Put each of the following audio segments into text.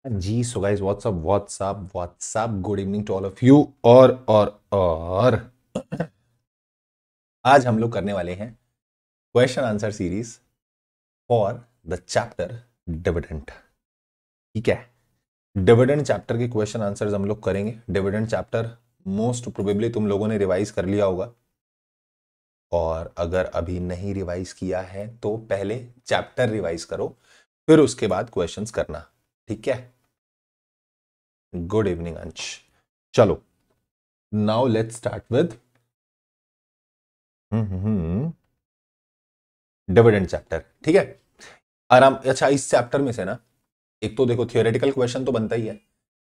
Ji so guys what's up good evening to all of you. और आज हम लोग करने वाले हैं question answer series for the chapter dividend. ठीक है, डिविडेंड चैप्टर के क्वेश्चन आंसर्स हम लोग करेंगे। डिविडेंड चैप्टर मोस्ट प्रोबेबली तुम लोगों ने रिवाइज कर लिया होगा, और अगर अभी नहीं रिवाइज किया है तो पहले चैप्टर रिवाइज करो, फिर उसके बाद क्वेश्चंस करना। ठीक है, गुड इवनिंग अंश। चलो, now let's start with dividend chapter. ठीक है, आराम। अच्छा, इस चैप्टर में से ना एक तो देखो थियोरेटिकल क्वेश्चन तो बनता ही है,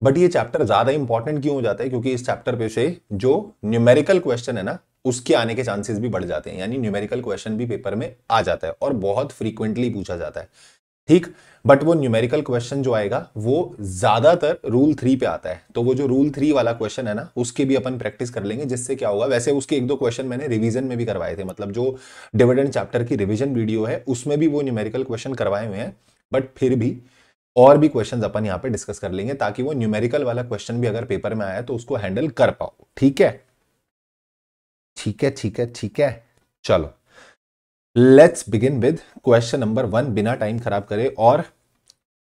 बट ये चैप्टर ज्यादा इंपॉर्टेंट क्यों हो जाता है? क्योंकि इस चैप्टर पे से जो न्यूमेरिकल क्वेश्चन है ना, उसके आने के चांसेस भी बढ़ जाते हैं। यानी न्यूमेरिकल क्वेश्चन भी पेपर में आ जाता है और बहुत फ्रीक्वेंटली पूछा जाता है। ठीक, बट वो न्यूमेरिकल क्वेश्चन जो आएगा वो ज्यादातर रूल 3 पे आता है। तो वो जो रूल 3 वाला क्वेश्चन है ना, उसके भी अपन प्रैक्टिस कर लेंगे, जिससे क्या होगा। वैसे उसके एक दो क्वेश्चन मैंने रिवीजन में भी करवाए थे, मतलब जो डिविडेंड चैप्टर की रिवीजन वीडियो है उसमें भी वो न्यूमेरिकल क्वेश्चन करवाए हुए हैं। बट फिर भी और भी क्वेश्चंस अपन यहाँ पे डिस्कस कर लेंगे, ताकि वो न्यूमेरिकल वाला क्वेश्चन भी अगर पेपर में आया तो उसको हैंडल कर पाओ। ठीक है, ठीक है, ठीक है, ठीक है। चलो, let's begin with question number 1 बिना टाइम खराब करे। और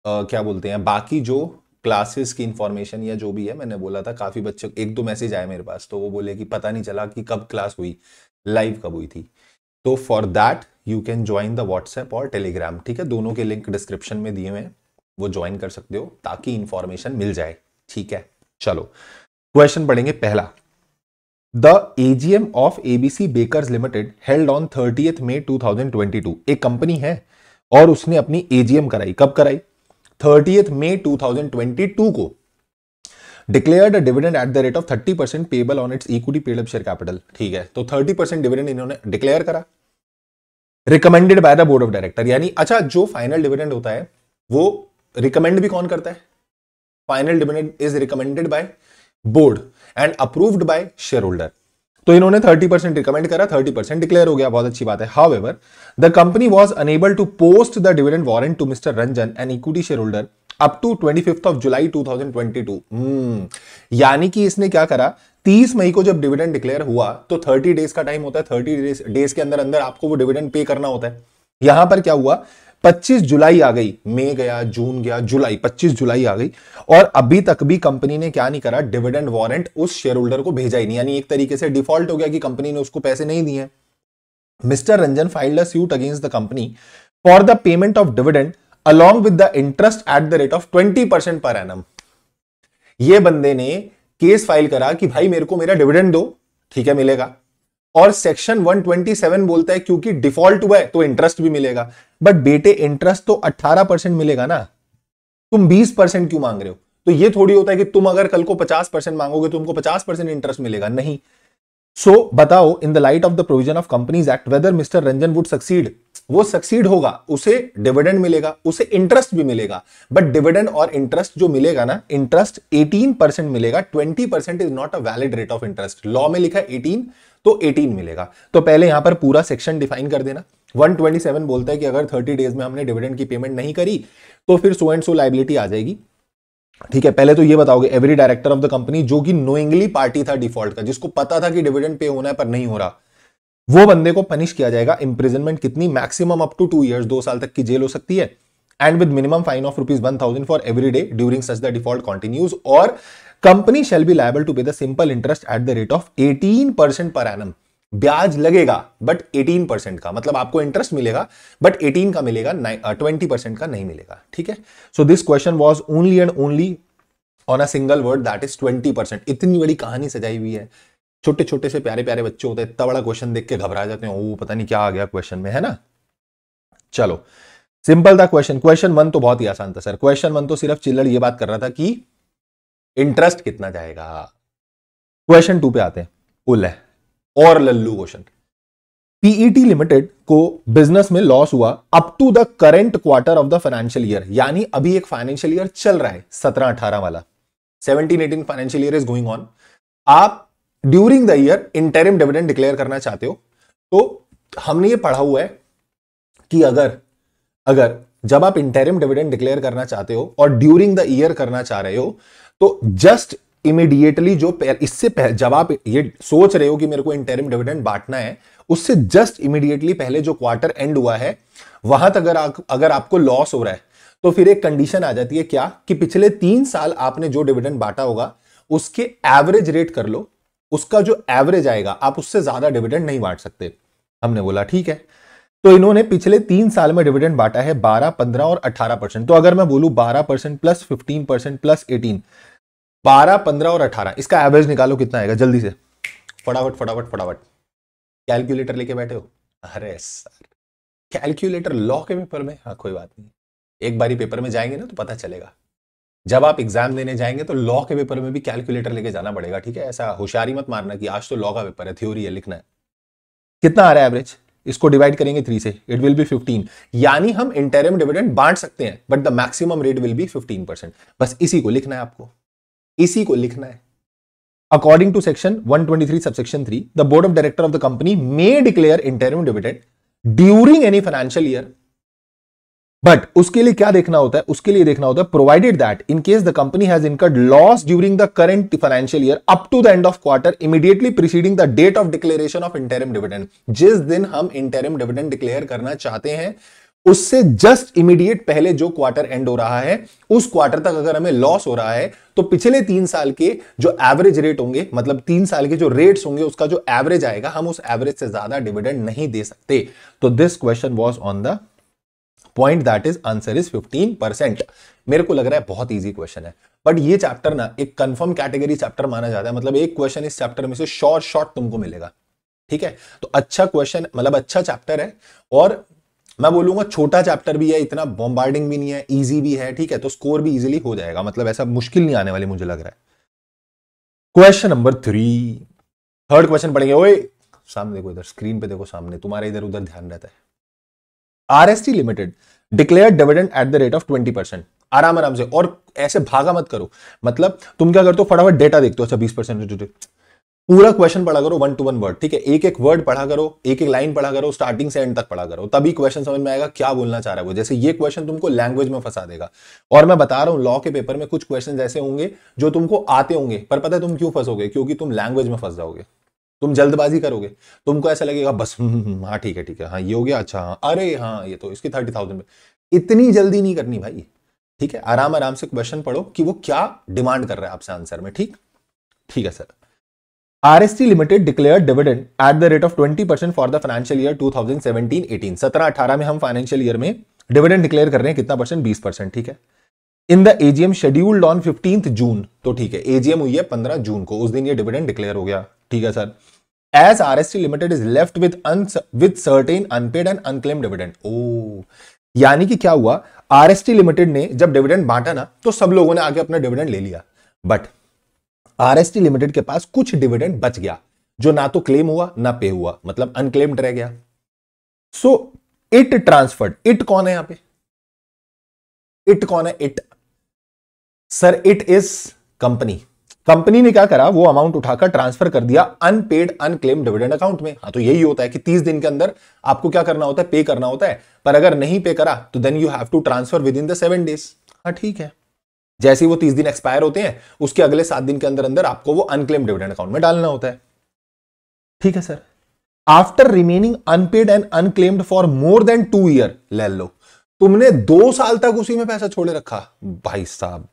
क्या बोलते हैं, बाकी जो क्लासेस की इंफॉर्मेशन या जो भी है, मैंने बोला था काफी बच्चे, एक दो मैसेज आए मेरे पास, तो वो बोले कि पता नहीं चला कि कब क्लास हुई, लाइव कब हुई थी। तो for that you can join the WhatsApp और टेलीग्राम। ठीक है, दोनों के लिंक डिस्क्रिप्शन में दिए हुए हैं, वो ज्वाइन कर सकते हो ताकि इंफॉर्मेशन मिल जाए। ठीक है, चलो क्वेश्चन पढ़ेंगे पहला। The AGM of ABC Bakers Limited held on 30th May 2022। एक कंपनी है और उसने अपनी एजीएम कराई। कब कराई? 30th May 2022 को। Declared a dividend eight the rate of 30% payable on it's equity paid up share capital. ठीक है, तो 30% डिविडेंड इन्होंने डिक्लेयर करा, recommended by the board of director. यानी अच्छा, जो फाइनल डिविडेंड होता है वो रिकमेंड भी कौन करता है? Final dividend is recommended by board and approved by share holder. तो इन्होंने 30% रिकमेंड करा, 30% डिक्लेयर हो गया, बहुत अच्छी बात है। However the company was unable to post the dividend warrant to mister Ranjan an equity share holder up to 25th July 2022। यानी कि इसने क्या करा, 30 मई को जब डिविडेंड डिक्लेयर हुआ तो 30 डेज का टाइम होता है, 30 डेज के अंदर अंदर आपको वो डिविडेंड पे करना होता है। यहां पर क्या हुआ, 25 जुलाई आ गई, मई गया, जून गया, जुलाई, 25 जुलाई आ गई, और अभी तक भी कंपनी ने क्या नहीं करा, डिविडेंड वारंट उस शेयर होल्डर को भेजा ही नहीं। यानी एक तरीके से डिफॉल्ट हो गया कि कंपनी ने उसको पैसे नहीं दिए। Mister Ranjan filed a suit against the company for the payment of dividend along with the interest at the rate of 20% per annum। ये बंदे ने केस फाइल करा कि भाई मेरे को मेरा डिविडेंड दो, ठीक है, मिलेगा। और सेक्शन 127 बोलता है क्योंकि डिफॉल्ट हुआ है तो इंटरेस्ट भी मिलेगा। बट बेटे, इंटरेस्ट तो 18% मिलेगा ना, तुम 20% क्यों मांग रहे हो? तो ये थोड़ी होता है कि तुम अगर कल को 50% मांगोगे तुमको 50% इंटरेस्ट मिलेगा, नहीं। सो बताओ, in the light of the provision of Companies Act whether mister Ranjan would succeed. वो सक्सीड होगा, उसे डिविडेंड मिलेगा, उसे इंटरेस्ट भी मिलेगा। बट डिविडेंड और इंटरेस्ट जो मिलेगा ना, इंटरेस्ट 18% मिलेगा, 20% is not a valid rate of interest. Law में लिखा है 18, तो 18 मिलेगा। तो पहले यहां पर पूरा सेक्शन डिफाइन कर देना। 127 बोलता है कि अगर 30 डेज में हमने डिविडेंड की पेमेंट नहीं करी तो फिर सो एंड सो लाइबिलिटी आ जाएगी। ठीक है, पहले तो ये बताओगे, every director of the company, जो कि नोइंगली पार्टी था डिफॉल्ट का, जिसको पता था कि डिविडेंड पे होना है पर नहीं हो रहा, वो बंदे को पनिश किया जाएगा। इंप्रिजनमेंट कितनी? मैक्सिमम अप टू 2 years, 2 साल तक की जेल हो सकती है। And with minimum fine of ₹1000 for every day during such the default continues. और company shall be liable to pay the simple interest at the rate of 18% per annum. ब्याज लगेगा but 18% का, मतलब आपको इंटरेस्ट मिलेगा बट 18 का मिलेगा, 20% का नहीं मिलेगा। ठीक है, सो this question was only and only on a single word, that is 20%। इतनी बड़ी कहानी सजाई हुई है, छोटे छोटे से प्यारे प्यारे बच्चे होते हैं, इतना बड़ा क्वेश्चन देख के घबरा जाते हैं, ओ पता नहीं क्या आ गया क्वेश्चन में, है ना। चलो, सिंपल था क्वेश्चन। क्वेश्चन 1 तो बहुत ही आसान था सर। क्वेश्चन 1 तो सिर्फ चिल्लड़ ये बात कर रहा था कि इंटरेस्ट कितना जाएगा। क्वेश्चन 2 पे आते हैं। उल और लल्लू क्वेश्चन। पीईटी लिमिटेड को बिजनेस में लॉस हुआ up to the current quarter of the financial year. यानी अभी एक फाइनेंशियल ईयर चल रहा है, 17-18 वाला, 17-18 financial year is going on. आप during the year interim dividend declare करना चाहते हो, तो हमने ये पढ़ा हुआ है कि अगर जब आप इंटरिम डिविडेंड डिक्लेयर करना चाहते हो और ड्यूरिंग द ईयर करना चाह रहे हो, तो जस्ट इमीडिएटली इससे पहले जब आप ये सोच रहे हो कि मेरे को इंटरिम डिविडेंड बांटना है, उससे जस्ट इमीडिएटली पहले जो क्वार्टर एंड हुआ है वहां तक अगर आपको लॉस हो रहा है, तो फिर एक कंडीशन आ जाती है क्या, कि पिछले 3 साल आपने जो डिविडेंड बांटा होगा उसके एवरेज रेट कर लो, उसका जो एवरेज आएगा आप उससे ज्यादा डिविडेंड नहीं बांट सकते। हमने बोला ठीक है। तो इन्होंने पिछले 3 साल में डिविडेंड बांटा है 12, 15 और 18%। तो अगर मैं बोलूं 12% प्लस 15% प्लस 18, 12, 15 और 18, इसका एवरेज निकालो कितना आएगा जल्दी से, फटाफट फटाफट फटाफट। कैलकुलेटर लेके बैठे हो? अरे सर कैलकुलेटर लॉ के पेपर में, हाँ कोई बात नहीं, एक बारी पेपर में जाएंगे ना तो पता चलेगा। जब आप एग्जाम देने जाएंगे तो लॉ के पेपर में भी कैलकुलेटर लेके जाना पड़ेगा, ठीक है? ऐसा होशियारी मत मारना कि आज तो लॉ का पेपर है, थ्योरी है, लिखना है। कितना आ रहा है एवरेज? इसको डिवाइड करेंगे 3 से, इट विल बी 15। यानी हम इंटरिम डिविडेंड बांट सकते हैं but the maximum rate will be 15%। बस इसी को लिखना है आपको, इसी को लिखना है। According to section 123 subsection 3, the board of director of the company may declare interim dividend during any financial year, but उसके लिए क्या देखना होता है? उसके लिए देखना होता है provided that in case the company has incurred loss during the current financial year up to the end of quarter immediately preceding the date of declaration of interim dividend. जिस दिन हम इंटरिम डिविडेंड डिक्लेयर करना चाहते हैं उससे just immediate पहले जो quarter and हो रहा है, उस क्वार्टर तक अगर हमें लॉस हो रहा है तो पिछले 3 साल के जो एवरेज रेट होंगे, मतलब 3 साल के जो रेट्स होंगे, उसका जो एवरेज आएगा, हम उस एवरेज से ज्यादा डिविडेंड नहीं दे सकते। तो this question was on the point, that is answer is 15%। मेरे को लग रहा है बहुत इजी क्वेश्चन है, बट ये चैप्टर ना एक कंफर्म कैटेगरी चैप्टर माना जाता है, मतलब एक क्वेश्चन इस चैप्टर में से शॉर्ट तुमको मिलेगा, ठीक है? तो अच्छा क्वेश्चन, मतलब अच्छा चैप्टर है, और मैं बोलूंगा छोटा चैप्टर भी है, इतना बॉम्बार्डिंग भी नहीं है, इजी भी है, ठीक है? तो स्कोर भी इजीली हो जाएगा, मतलब ऐसा मुश्किल नहीं आने वाली मुझे लग रहा है। क्वेश्चन नंबर 3, थर्ड क्वेश्चन पढ़ेंगे। ओए सामने देखो, इधर स्क्रीन पे देखो, सामने तुम्हारे इधर उधर ध्यान रहता है। RST limited declare dividend eight the rate of 20%। आराम आराम से, और ऐसे भागा मत करो, मतलब तुम क्या करते हो, फटाफट डेटा देखते हो, अच्छा 20%, पूरा क्वेश्चन पढ़ा करो 1 to 1 वर्ड, ठीक है? एक एक वर्ड पढ़ा करो, एक एक लाइन पढ़ा करो, स्टार्टिंग से एंड तक पढ़ा करो, तभी क्वेश्चन समझ में आएगा क्या बोलना चाह रहा है वो। जैसे ये क्वेश्चन तुमको लैंग्वेज में फंसा देगा, और मैं बता रहा हूं लॉ के पेपर में कुछ क्वेश्चन ऐसे होंगे जो तुमको आते होंगे, पर पता है तुम क्यों फंसोगे? क्योंकि तुम लैंग्वेज में फंस जाओगे, तुम जल्दबाजी करोगे, तुमको ऐसा लगेगा बस हाँ ठीक है हाँ ये हो गया, अच्छा हाँ अरे हाँ ये तो इसकी 30,000 में। इतनी जल्दी नहीं करनी भाई, ठीक है? आराम आराम से क्वेश्चन पढ़ो कि वो क्या डिमांड कर रहा है आपसे आंसर में, ठीक? ठीक है sir. RST Limited declared dividend at the rate of 20% for the financial year 2017-18। 17-18 में हम फाइनेंशियल ईयर में डिविडेंड डिक्लेयर कर रहे हैं, कितना परसेंट? 20%, ठीक है? In the AGM scheduled on 15th जून, तो ठीक है एजीएम हुई है 15 जून को, उस दिन ये डिविडेंड डिक्लेयर हो गया, ठीक है sir? As RST Limited is left with certain unpaid and unclaimed dividend। ओ यानी कि क्या हुआ, RST Limited ने जब डिविडेंड बांटा ना, तो सब लोगों ने आके अपना डिविडेंड ले लिया, बट आरएसटी लिमिटेड के पास कुछ डिविडेंड बच गया जो ना तो क्लेम हुआ ना पे हुआ, मतलब अनक्लेम्ड रह गया। सो इट ट्रांसफर्ड, इट कौन है यहां पे? इट कौन है? It sir, it is company. Company ने क्या करा, वो अमाउंट उठाकर ट्रांसफर कर दिया अनपेड अनक्लेम्ड डिविडेंड अकाउंट में। हाँ तो यही होता है कि 30 दिन के अंदर आपको क्या करना होता है, पे करना होता है, पर अगर नहीं पे करा तो then you have to transfer within the 7 days। हाँ ठीक है, जैसे ही वो 30 दिन एक्सपायर होते हैं उसके अगले 7 दिन के अंदर अंदर आपको वो अनक्लेम्ड डिविडेंड अकाउंट में डालना होता है, ठीक है sir? After remaining unpaid and unclaimed for more than 2 years, ले लो तुमने 2 साल तक उसी में पैसा छोड़े रखा, भाई साहब,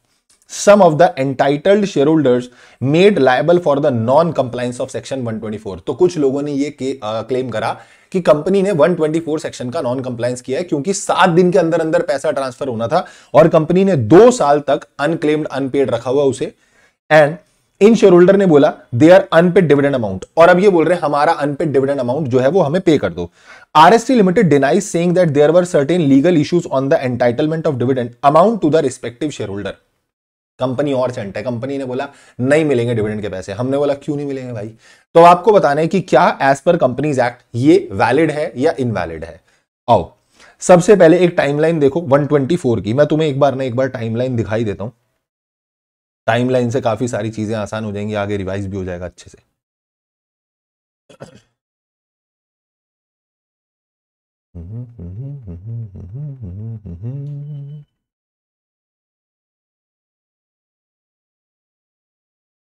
some of the entitled shareholders made liable for the non-compliance of section 124। तो कुछ लोगों ने ये क्लेम करा कि कंपनी ने 124 सेक्शन का नॉन कंप्लायंस किया है, क्योंकि 7 दिन के अंदर अंदर पैसा ट्रांसफर होना था और कंपनी ने 2 साल तक अनक्लेम्ड अनपेड रखा हुआ उसे। एंड इन शेयर होल्डर ने बोला they are unpaid dividend amount, और अब ये बोल रहे हैं हमारा अनपेड डिविडेंड अमाउंट जो है वो हमें पे कर दो। RST limited denies saying that there were certain legal issues on the entitlement of dividend amount to the respective share holder. Company और चंट है, कंपनी ने बोला नहीं मिलेंगे डिविडेंड के पैसे। हमने बोला क्यों नहीं मिलेंगे भाई? तो आपको बताना है कि क्या एज पर कंपनीज एक्ट ये वैलिड है या इनवैलिड है। आओ सबसे पहले एक टाइमलाइन देखो 124 की, मैं तुम्हें एक बार टाइमलाइन दिखाई देता हूं। टाइमलाइन से काफी सारी चीजें आसान हो जाएंगी, आगे रिवाइज भी हो जाएगा अच्छे से।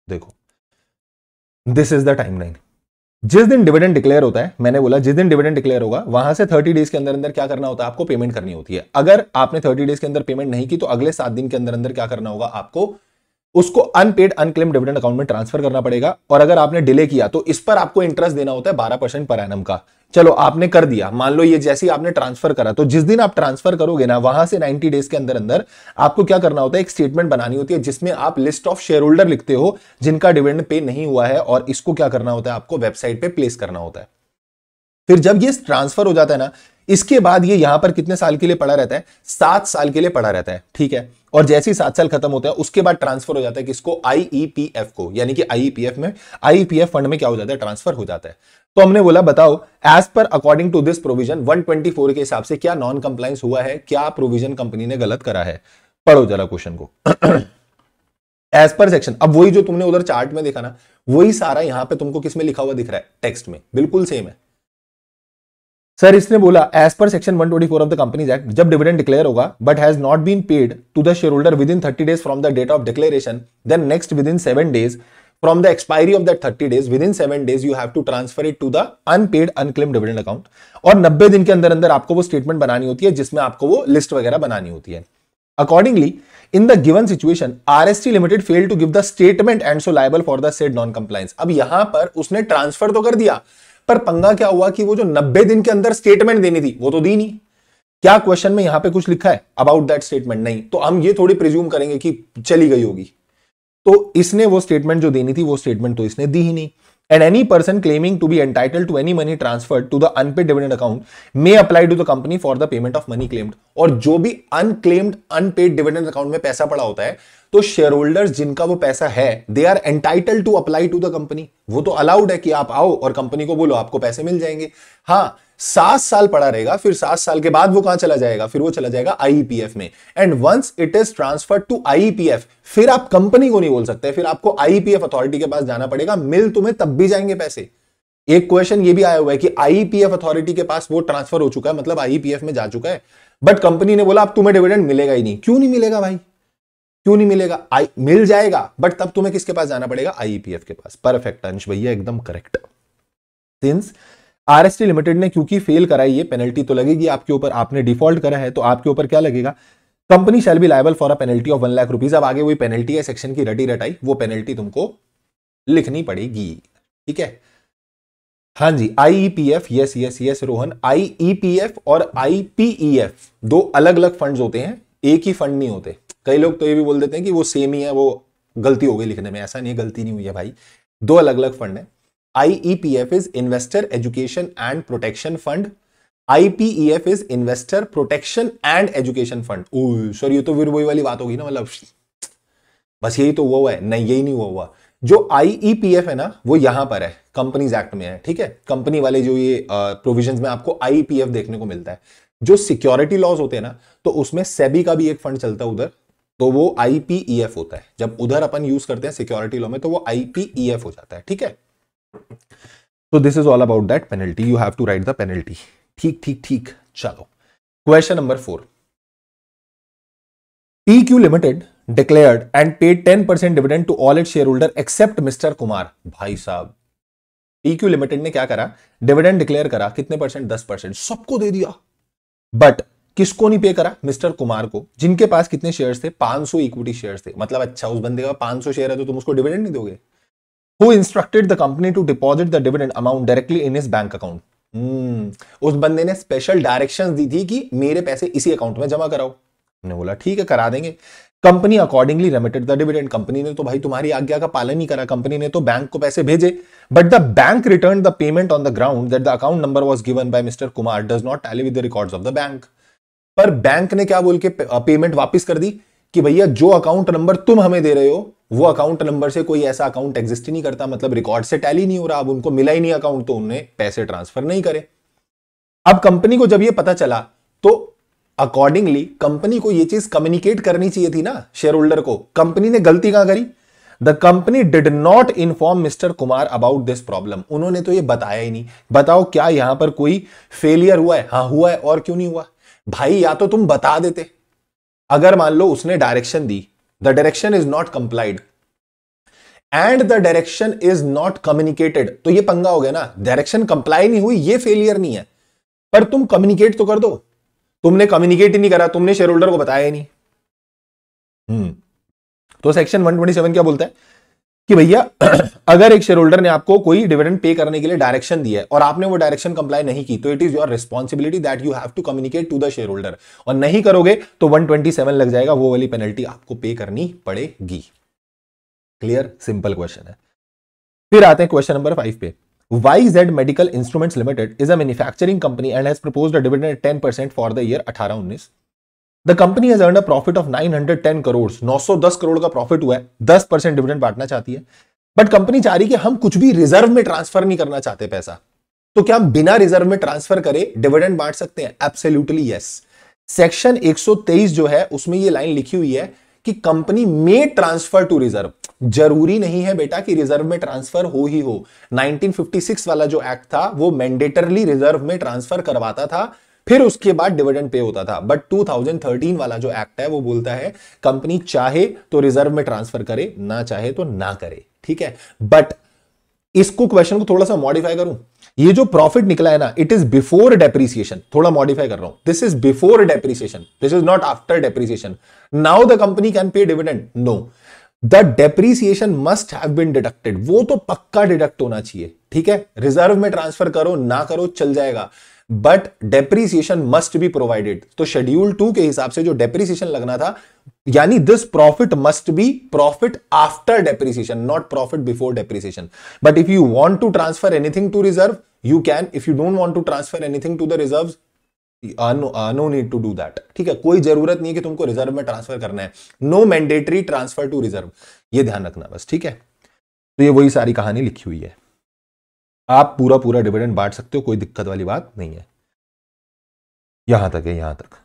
देखो, दिस इज द टाइमलाइन। जिस दिन डिविडेंड डिक्लेयर होता है, मैंने बोला जिस दिन डिविडेंड डिक्लेयर होगा वहां से 30 डेज के अंदर अंदर क्या करना होता है, आपको पेमेंट करनी होती है। अगर आपने 30 डेज के अंदर पेमेंट नहीं की तो अगले 7 दिन के अंदर अंदर क्या करना होगा, आपको उसको अनपेड अनक्लेम्ड डिविडेंड अकाउंट में ट्रांसफर करना पड़ेगा। और अगर आपने डिले किया तो इस पर आपको इंटरेस्ट देना होता है 12% पर एनम का। चलो आपने कर दिया, मान लो ये जैसे ही आपने ट्रांसफर करा, तो जिस दिन आप ट्रांसफर करोगे ना, वहां से 90 डेज के अंदर अंदर आपको क्या करना होता है, एक स्टेटमेंट बनानी होती है जिसमें आप लिस्ट ऑफ शेयर होल्डर लिखते हो जिनका डिविडेंड पे नहीं हुआ है, और इसको क्या करना होता है, आपको वेबसाइट पे प्लेस करना होता है। फिर जब ये ट्रांसफर हो जाता है ना, इसके बाद ये यहां पर कितने साल के लिए पड़ा रहता है, 7 साल के लिए पड़ा रहता है, ठीक है। और जैसे ही 7 साल खत्म होता है उसके बाद ट्रांसफर हो जाता है किसको, आईईपीएफ को, यानी कि आईईपीएफ फंड में क्या हो जाता है, ट्रांसफर हो जाता है। तो हमने बोला बताओ, as per according to this provision 124 के हिसाब से क्या नॉन कंप्लायंस हुआ है, क्या प्रोविजन कंपनी ने गलत करा है। पढ़ो जरा क्वेश्चन को। एज पर सेक्शन, अब वही जो तुमने उधर चार्ट में देखा ना, वही सारा यहां पे तुमको किसमें लिखा हुआ दिख रहा है, टेक्स्ट में, बिल्कुल सेम है। सर इसने बोला as per section 124 of the companies act, जब डिविडेंड डिक्लेयर होगा but has not been paid to the share holder within 30 days from the date of declaration, then next within 7 days from the expiry of that 30 days, within 7 days you have to transfer it to the unpaid unclaimed dividend account. और 90 दिन के अंदर अंदर आपको वो statement बनानी होती है जिसमें आपको वो लिस्ट वगैरह बनानी होती है। Accordingly in the given situation RST limited fail to give the statement and so liable for the said non compliance. अब यहां पर उसने ट्रांसफर तो कर दिया, पर पंगा क्या हुआ कि वो जो 90 दिन के अंदर स्टेटमेंट देनी थी वो तो दी नहीं। क्या क्वेश्चन में यहां पे कुछ लिखा है अबाउट दैट स्टेटमेंट, नहीं। तो हम ये थोड़ी प्रिज्यूम करेंगे कि चली गई होगी, तो इसने वो स्टेटमेंट जो देनी थी वो स्टेटमेंट तो इसने दी ही नहीं। And any person claiming to be entitled to any money transfer to the unpaid dividend account may apply to the company for the payment of money claimed. और जो भी अनक्लेम्ड अनपेड डिविडेंड अकाउंट में पैसा पड़ा होता है, तो share holders जिनका वो पैसा है, they are entitled to apply to the company. वो तो अलाउड है कि आप आओ और कंपनी को बोलो आपको पैसे मिल जाएंगे। हाँ, 7 साल पड़ा रहेगा, फिर 7 साल के बाद वो कहां चला जाएगा, फिर वो चला जाएगा आईईपीएफ में। And once it is transferred to IEPF, फिर आप कंपनी को नहीं बोल सकते, फिर आपको आईईपीएफ अथॉरिटी के पास जाना पड़ेगा, मिल तुम्हें तब भी जाएंगे पैसे। एक क्वेश्चन ये भी आया हुआ है कि आईईपीएफ अथॉरिटी के पास वो ट्रांसफर हो चुका है, मतलब आईईपीएफ में जा चुका है, बट कंपनी ने बोला अब तुम्हें डिविडेंड मिलेगा ही नहीं। क्यों नहीं मिलेगा भाई, क्यों नहीं मिलेगा, मिल जाएगा, बट तब तुम्हें किसके पास जाना पड़ेगा, आईईपीएफ के पास। परफेक्ट अंश भैया, एकदम करेक्ट। सिंस आरएसटी लिमिटेड ने क्योंकि फेल करा है, ये पेनल्टी तो लगेगी आपके ऊपर, आपने डिफॉल्ट करा है तो आपके ऊपर क्या लगेगा, company shall be liable for a penalty of 1 lakh rupees. अब आगे वही पेनल्टी है सेक्शन की रटी रटाई, वो पेनल्टी तुमको लिखनी पड़ेगी, ठीक है। हाँ जी, आईईपीएफ, यस यस यस रोहन, आईईपीएफ और आईपीईएफ दो अलग अलग फंड्स होते हैं, एक ही फंड नहीं होते। कई लोग तो ये भी बोल देते हैं कि वो सेम ही है, वो गलती हो गई लिखने में, ऐसा नहीं है, गलती नहीं हुई है भाई, दो अलग अलग फंड है। IEPF is Investor Education and Protection Fund. IPEF is Investor Protection and Education Fund. Sir ये तो फिर वही वाली बात होगी ना, मतलब बस यही तो हुआ है, नहीं यही नहीं हुआ। जो IEPF है ना वो यहां पर है, कंपनीज एक्ट में है, ठीक है। कंपनी वाले जो ये प्रोविजंस में आपको IEPF देखने को मिलता है। जो सिक्योरिटी लॉज होते हैं ना, तो उसमें सेबी का भी एक फंड चलता है उधर, तो वो IPEF होता है। जब उधर अपन यूज करते हैं सिक्योरिटी लॉ में, तो वो IPEF हो जाता है, ठीक है। So this is all about that penalty. You have to write the penalty. ठीक ठीक ठीक, चलो question number 4। PQ Limited declared and paid 10% dividend to all its shareholder except Mr. Kumar. भाई साहब, PQ Limited ने क्या करा, डिविडेंड डिक्लेयर करा, कितने परसेंट, 10%, सबको दे दिया, बट किसको नहीं पे करा, मिस्टर कुमार को, जिनके पास कितने शेयर्स थे, 500 इक्विटी शेयर्स थे। मतलब अच्छा, उस बंदे का 500 शेयर है तो तुम उसको डिविडेंड नहीं दोगे। Who instructed the company to deposit the dividend amount directly in his bank account? उस बंदे ने स्पेशल डायरेक्शंस दी थी कि मेरे पैसे इसी अकाउंट में जमा कराओ। हमने बोला ठीक है करा देंगे। Company accordingly remitted the dividend, company ने तो भाई तुम्हारी आज्ञा का पालन ही करा, कंपनी ने तो बैंक को पैसे भेजे, but the bank return the payment on the ground that the account number was given by mister Kumar does not tally with the records of the bank. पर बैंक ने क्या बोल के पेमेंट वापस कर दी कि भैया जो अकाउंट नंबर तुम हमें दे रहे हो वो अकाउंट नंबर से कोई ऐसा अकाउंट एग्जिस्ट ही नहीं करता, मतलब रिकॉर्ड से टैली नहीं हो रहा। अब उनको मिला ही नहीं अकाउंट, तो उन्होंने पैसे ट्रांसफर नहीं करे। अब कंपनी को जब ये पता चला तो अकॉर्डिंगली कंपनी को ये चीज कम्युनिकेट करनी चाहिए थी ना शेयर होल्डर को। कंपनी ने गलती कहां करी, the company did not inform mister Kumar about this problem. उन्होंने तो ये बताया ही नहीं। बताओ क्या यहां पर कोई फेलियर हुआ है? हाँ हुआ है। और क्यों नहीं हुआ भाई? या तो तुम बता देते। अगर मान लो उसने direction the, the direction is not complied and the direction is not communicated, तो ये पंगा हो गया ना। डायरेक्शन कंप्लाई नहीं हुई, ये फेलियर नहीं है, पर तुम कम्युनिकेट तो कर दो। तुमने कम्युनिकेट ही नहीं करा, तुमने शेयर होल्डर को बताया ही नहीं। तो सेक्शन 127 क्या बोलता है कि भैया अगर एक शेयर होल्डर ने आपको कोई डिविडेंड पे करने के लिए डायरेक्शन दी है और आपने वो डायरेक्शन कंप्लाई नहीं की, तो it is your responsibility that you have to communicate to the share holder. और नहीं करोगे तो 127 लग जाएगा, वो वाली पेनल्टी आपको पे करनी पड़ेगी। क्लियर? सिंपल क्वेश्चन है। फिर आते हैं क्वेश्चन नंबर 5 पे। YZ Medical Instruments Limited is a manufacturing company and has proposed a dividend at 10% for the year 18-19. The company has earned a profit of 910 crores, 910 crore का प्रॉफिट हुआ है, 10% dividend बांटना चाहती है। बट कंपनी चाह रही है कि हम कुछ भी रिजर्व में ट्रांसफर नहीं करना चाहते पैसा, तो क्या हम बिना रिजर्व में ट्रांसफर करे डिविडेंड बांट सकते हैं? Absolutely yes. सेक्शन 123 जो है उसमें ये लाइन लिखी हुई है कि कंपनी में ट्रांसफर टू रिजर्व। जरूरी नहीं है बेटा कि रिजर्व में ट्रांसफर हो ही हो। 1956 वाला जो एक्ट था वो मैंडेटरली रिजर्व में ट्रांसफर करवाता था, फिर उसके बाद डिविडेंड पे होता था। बट 2013 वाला जो एक्ट है वो बोलता है कंपनी चाहे तो रिजर्व में ट्रांसफर करे, ना चाहे तो ना करे। ठीक है, बट इसको क्वेश्चन को थोड़ा सा मॉडिफाई करूं। ये जो प्रॉफिट निकला है ना, इट इज बिफोर डेप्रीसिएशन। थोड़ा मॉडिफाई कर रहा हूं, this is before depreciation, this is not after depreciation. Now the company can pay dividend? No, the depreciation must have been deducted. वो तो पक्का डिडक्ट होना चाहिए। ठीक है, रिजर्व में ट्रांसफर करो ना करो चल जाएगा, but depreciation must be provided. तो शेड्यूल 2 के हिसाब से जो डेप्रीसिएशन लगना था, यानी this profit must be profit after depreciation, not profit before depreciation. But if you want to transfer anything to reserve you can, if you don't want to transfer anything to the reserve no need to do that. ठीक है, कोई जरूरत नहीं है कि तुमको reserve में transfer करना है। No mandatory transfer to reserve, ये ध्यान रखना बस। ठीक है, तो ये वही सारी कहानी लिखी हुई है। आप पूरा पूरा डिविडेंड बांट सकते हो, कोई दिक्कत वाली बात नहीं है। यहां तक है, यहां तक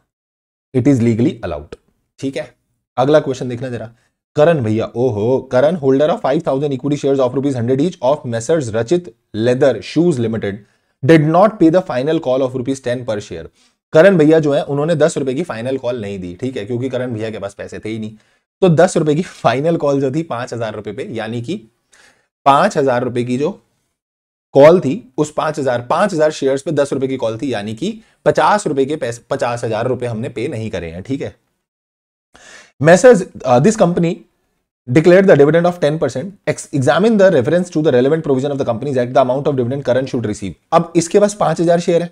इट इज लीगली अलाउड। ठीक है, अगला क्वेश्चन देखना जरा। करण भैया, ओहो, Karan holder of 5000 equity shares of ₹100 each of messrs Rachit leather shoes limited did not pay the final call of ₹10 per share. करण भैया जो है उन्होंने 10 रुपए की फाइनल कॉल नहीं दी। ठीक है, क्योंकि करण भैया के पास पैसे थे ही नहीं, तो 10 रुपए की फाइनल कॉल जो थी 5000 रुपए पे, यानी कि 5000 रुपए की जो कॉल थी उस 5000 शेयर्स पे 10 रुपए की कॉल थी, यानी कि 50 रुपए के पैसे, 50,000 रुपए हमने पे नहीं करे हैं। ठीक है, messrs this company declared the dividend of 10%. Examine the reference to the relevant provision of the Companies Act, the amount of dividend current should receive. अब इसके पास 5000 शेयर है।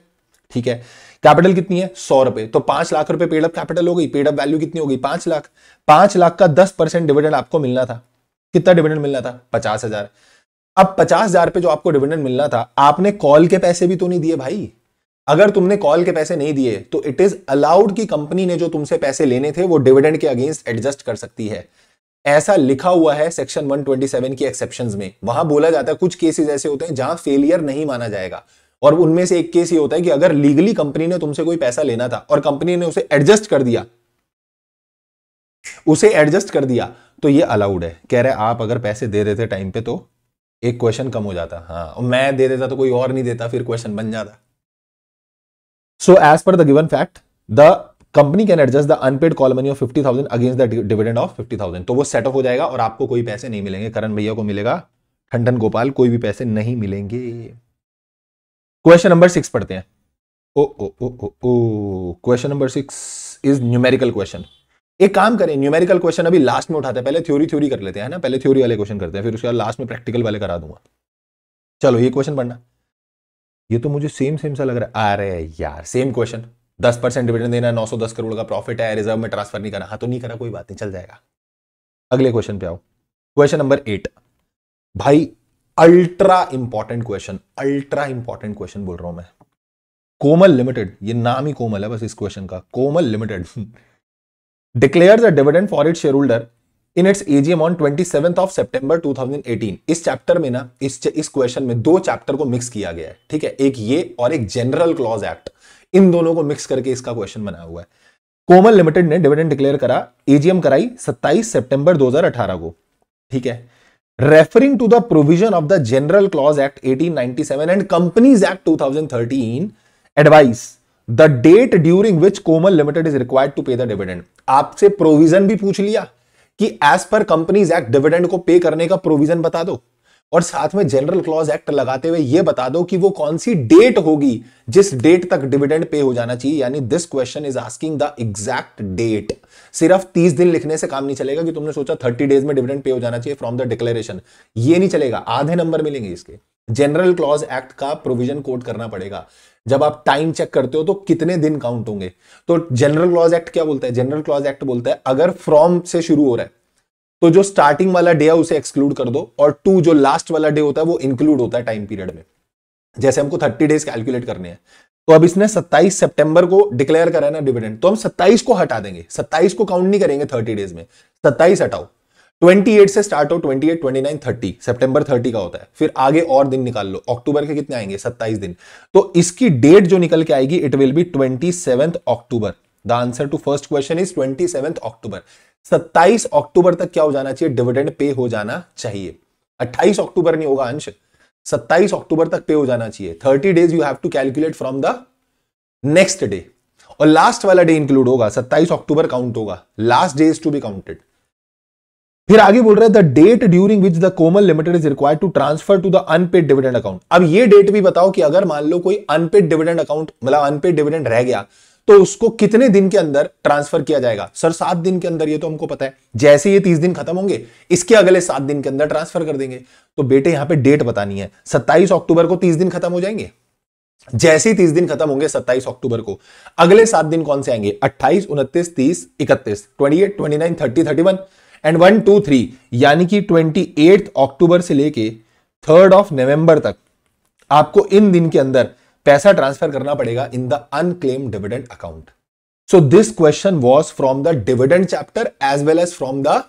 ठीक है, कैपिटल कितनी है? 100 रुपए, तो 5 लाख रुपए पेड अप कैपिटल हो गई। पेड अप वैल्यू कितनी हो गई? 5 लाख। 5 लाख का 10% डिविडेंड आपको मिलना था। कितना डिविडेंड मिलना था? 50,000। अब 50,000 पे जो आपको डिविडेंड मिलना था, आपने कॉल के पैसे भी तो नहीं दिए भाई। अगर तुमने कॉल के पैसे नहीं दिए तो इट इज अलाउड कि कंपनी ने जो तुमसे पैसे लेने थे वो डिविडेंड के अगेंस्ट एडजस्ट कर सकती है। ऐसा लिखा हुआ है सेक्शन 127 की एक्सेप्शंस में। वहां बोला जाता है कुछ केसेस ऐसे होते हैं जहां फेलियर नहीं माना जाएगा, और उनमें से एक केस ये होता है कि अगर लीगली कंपनी ने तुमसे कोई पैसा लेना था और कंपनी ने उसे एडजस्ट कर दिया, तो ये अलाउड है। कह रहे आप अगर पैसे दे देते टाइम पे तो एक क्वेश्चन कम हो जाता। हाँ, मैं दे देता तो कोई और नहीं देता, फिर क्वेश्चन बन जाता। So as per the given fact the company can adjust the unpaid call money of 50,000 against the dividend of 50,000। तो वो सेट ऑफ हो जाएगा और आपको कोई पैसे नहीं मिलेंगे। करण भैया को मिलेगा ठंडन गोपाल, कोई भी पैसे नहीं मिलेंगे। क्वेश्चन नंबर 6 पढ़ते हैं। Question number 6 is numerical question. एक काम करें, न्यूमेरिकल क्वेश्चन अभी लास्ट में उठाते हैं, पहले थ्योरी कर लेते हैं ना। पहले थ्योरी वाले क्वेश्चन करते हैं, फिर उसके बाद लास्ट में प्रैक्टिकल वाले करा दूंगा। चलो ये क्वेश्चन पढ़ना। ये तो मुझे सेम सा लग रहा है। अरे यार सेम क्वेश्चन, 10% डिविडेंड देना, 910 करोड़ का प्रॉफिट है, रिजर्व में ट्रांसफर नहीं करना। हाँ तो नहीं करा, कोई बात नहीं, चल जाएगा। अगले क्वेश्चन पे आओ। क्वेश्चन नंबर 8 भाई, अल्ट्रा इंपॉर्टेंट क्वेश्चन बोल रहा हूं मैं। कोमल लिमिटेड, ये नाम ही कोमल है बस इस क्वेश्चन का। Komal limited declares a dividend for its shareholder in its AGM on 27th of September 2018। इस चैप्टर में ना, इस क्वेश्चन में 2 चैप्टर को मिक्स किया गया है। ठीक है, एक ये और एक जनरल क्लॉज एक्ट, इन दोनों को मिक्स करके इसका क्वेश्चन बना हुआ है। कोमल लिमिटेड ने डिविडेंड डिक्लेयर करा, एजीएम कराई 27 सितंबर 2018 को। ठीक है, referring to the provision of the general clauses act 1897 and companies act 2013 advise the date during which Komal limited is required to pay the dividend. आपसे प्रोविजन भी पूछ लिया कि as per companies act dividend को पे करने का प्रोविजन बता दो, और साथ में जनरल क्लॉज एक्ट लगाते हुए यह बता दो कि वो कौन सी डेट होगी जिस डेट तक डिविडेंड पे हो जाना चाहिए। यानी this question is asking the exact date. सिर्फ 30 दिन लिखने से काम नहीं चलेगा कि तुमने सोचा 30 डेज में डिविडेंड पे हो जाना चाहिए फ्रॉम द डिक्लेरेशन, ये नहीं चलेगा, आधे नंबर मिलेंगे इसके। जनरल क्लॉज एक्ट का प्रोविजन कोट करना पड़ेगा। जब आप टाइम चेक करते हो तो कितने दिन काउंट होंगे, तो जनरल क्लॉज एक्ट क्या बोलता है? जनरल क्लॉज एक्ट बोलता है अगर फ्रॉम से शुरू हो रहा है तो जो स्टार्टिंग वाला डे है उसे एक्सक्लूड कर दो, और टू जो लास्ट वाला डे होता है वो इंक्लूड होता है टाइम पीरियड में। जैसे हमको 30 डेज कैलकुलेट करने हैं, तो अब इसने 27 सितंबर को डिक्लेयर करा है ना डिविडेंड, तो हम 27 को हटा देंगे, 27 को काउंट नहीं करेंगे 30 डेज में, 27 हटाओ, 28 से स्टार्ट हो, 28, 29, 30, सितंबर 30 का होता है, फिर आगे और दिन निकाल लो, अक्टूबर के कितने आएंगे? 27 दिन। तो इसकी डेट जो निकल के आएगी it will be 27 October. The answer to first question is 27 October. 27 अक्टूबर तक क्या हो जाना चाहिए? डिविडेंड पे हो जाना चाहिए। 28 अक्टूबर नहीं होगा अंश, 27 अक्टूबर तक पे हो जाना चाहिए। 30 days you have to calculate from the next day, और लास्ट वाला डे इंक्लूड होगा, 27 अक्टूबर काउंट होगा, last day is to be counted. फिर आगे बोल रहा है the date during which the Komal limited is required to transfer to the unpaid dividend account. अब ये डेट भी बताओ कि अगर मान लो कोई अनपेड डिविडेंड अकाउंट, मतलब अनपेड डिविडेंड रह गया, तो उसको कितने दिन के अंदर ट्रांसफर किया जाएगा? सर 7 दिन के अंदर, ये तो हमको पता है। जैसे ये 30 दिन खत्म होंगे इसके अगले 7 दिन के अंदर ट्रांसफर कर देंगे। तो बेटे यहां पे डेट बतानी है, 27 अक्टूबर को 30 दिन खत्म हो जाएंगे। जैसे ही 30 दिन खत्म होंगे 27 अक्टूबर को, अगले 7 दिन कौन से आएंगे? 28, 29, 30, 31, 28, 29, 30, 31 एंड 1, 2, 3, यानी कि 28 अक्टूबर से लेके 3 नवंबर तक आपको इन दिन के अंदर पैसा ट्रांसफर करना पड़ेगा in the unclaimed dividend account. So this question was from the dividend chapter as well as from the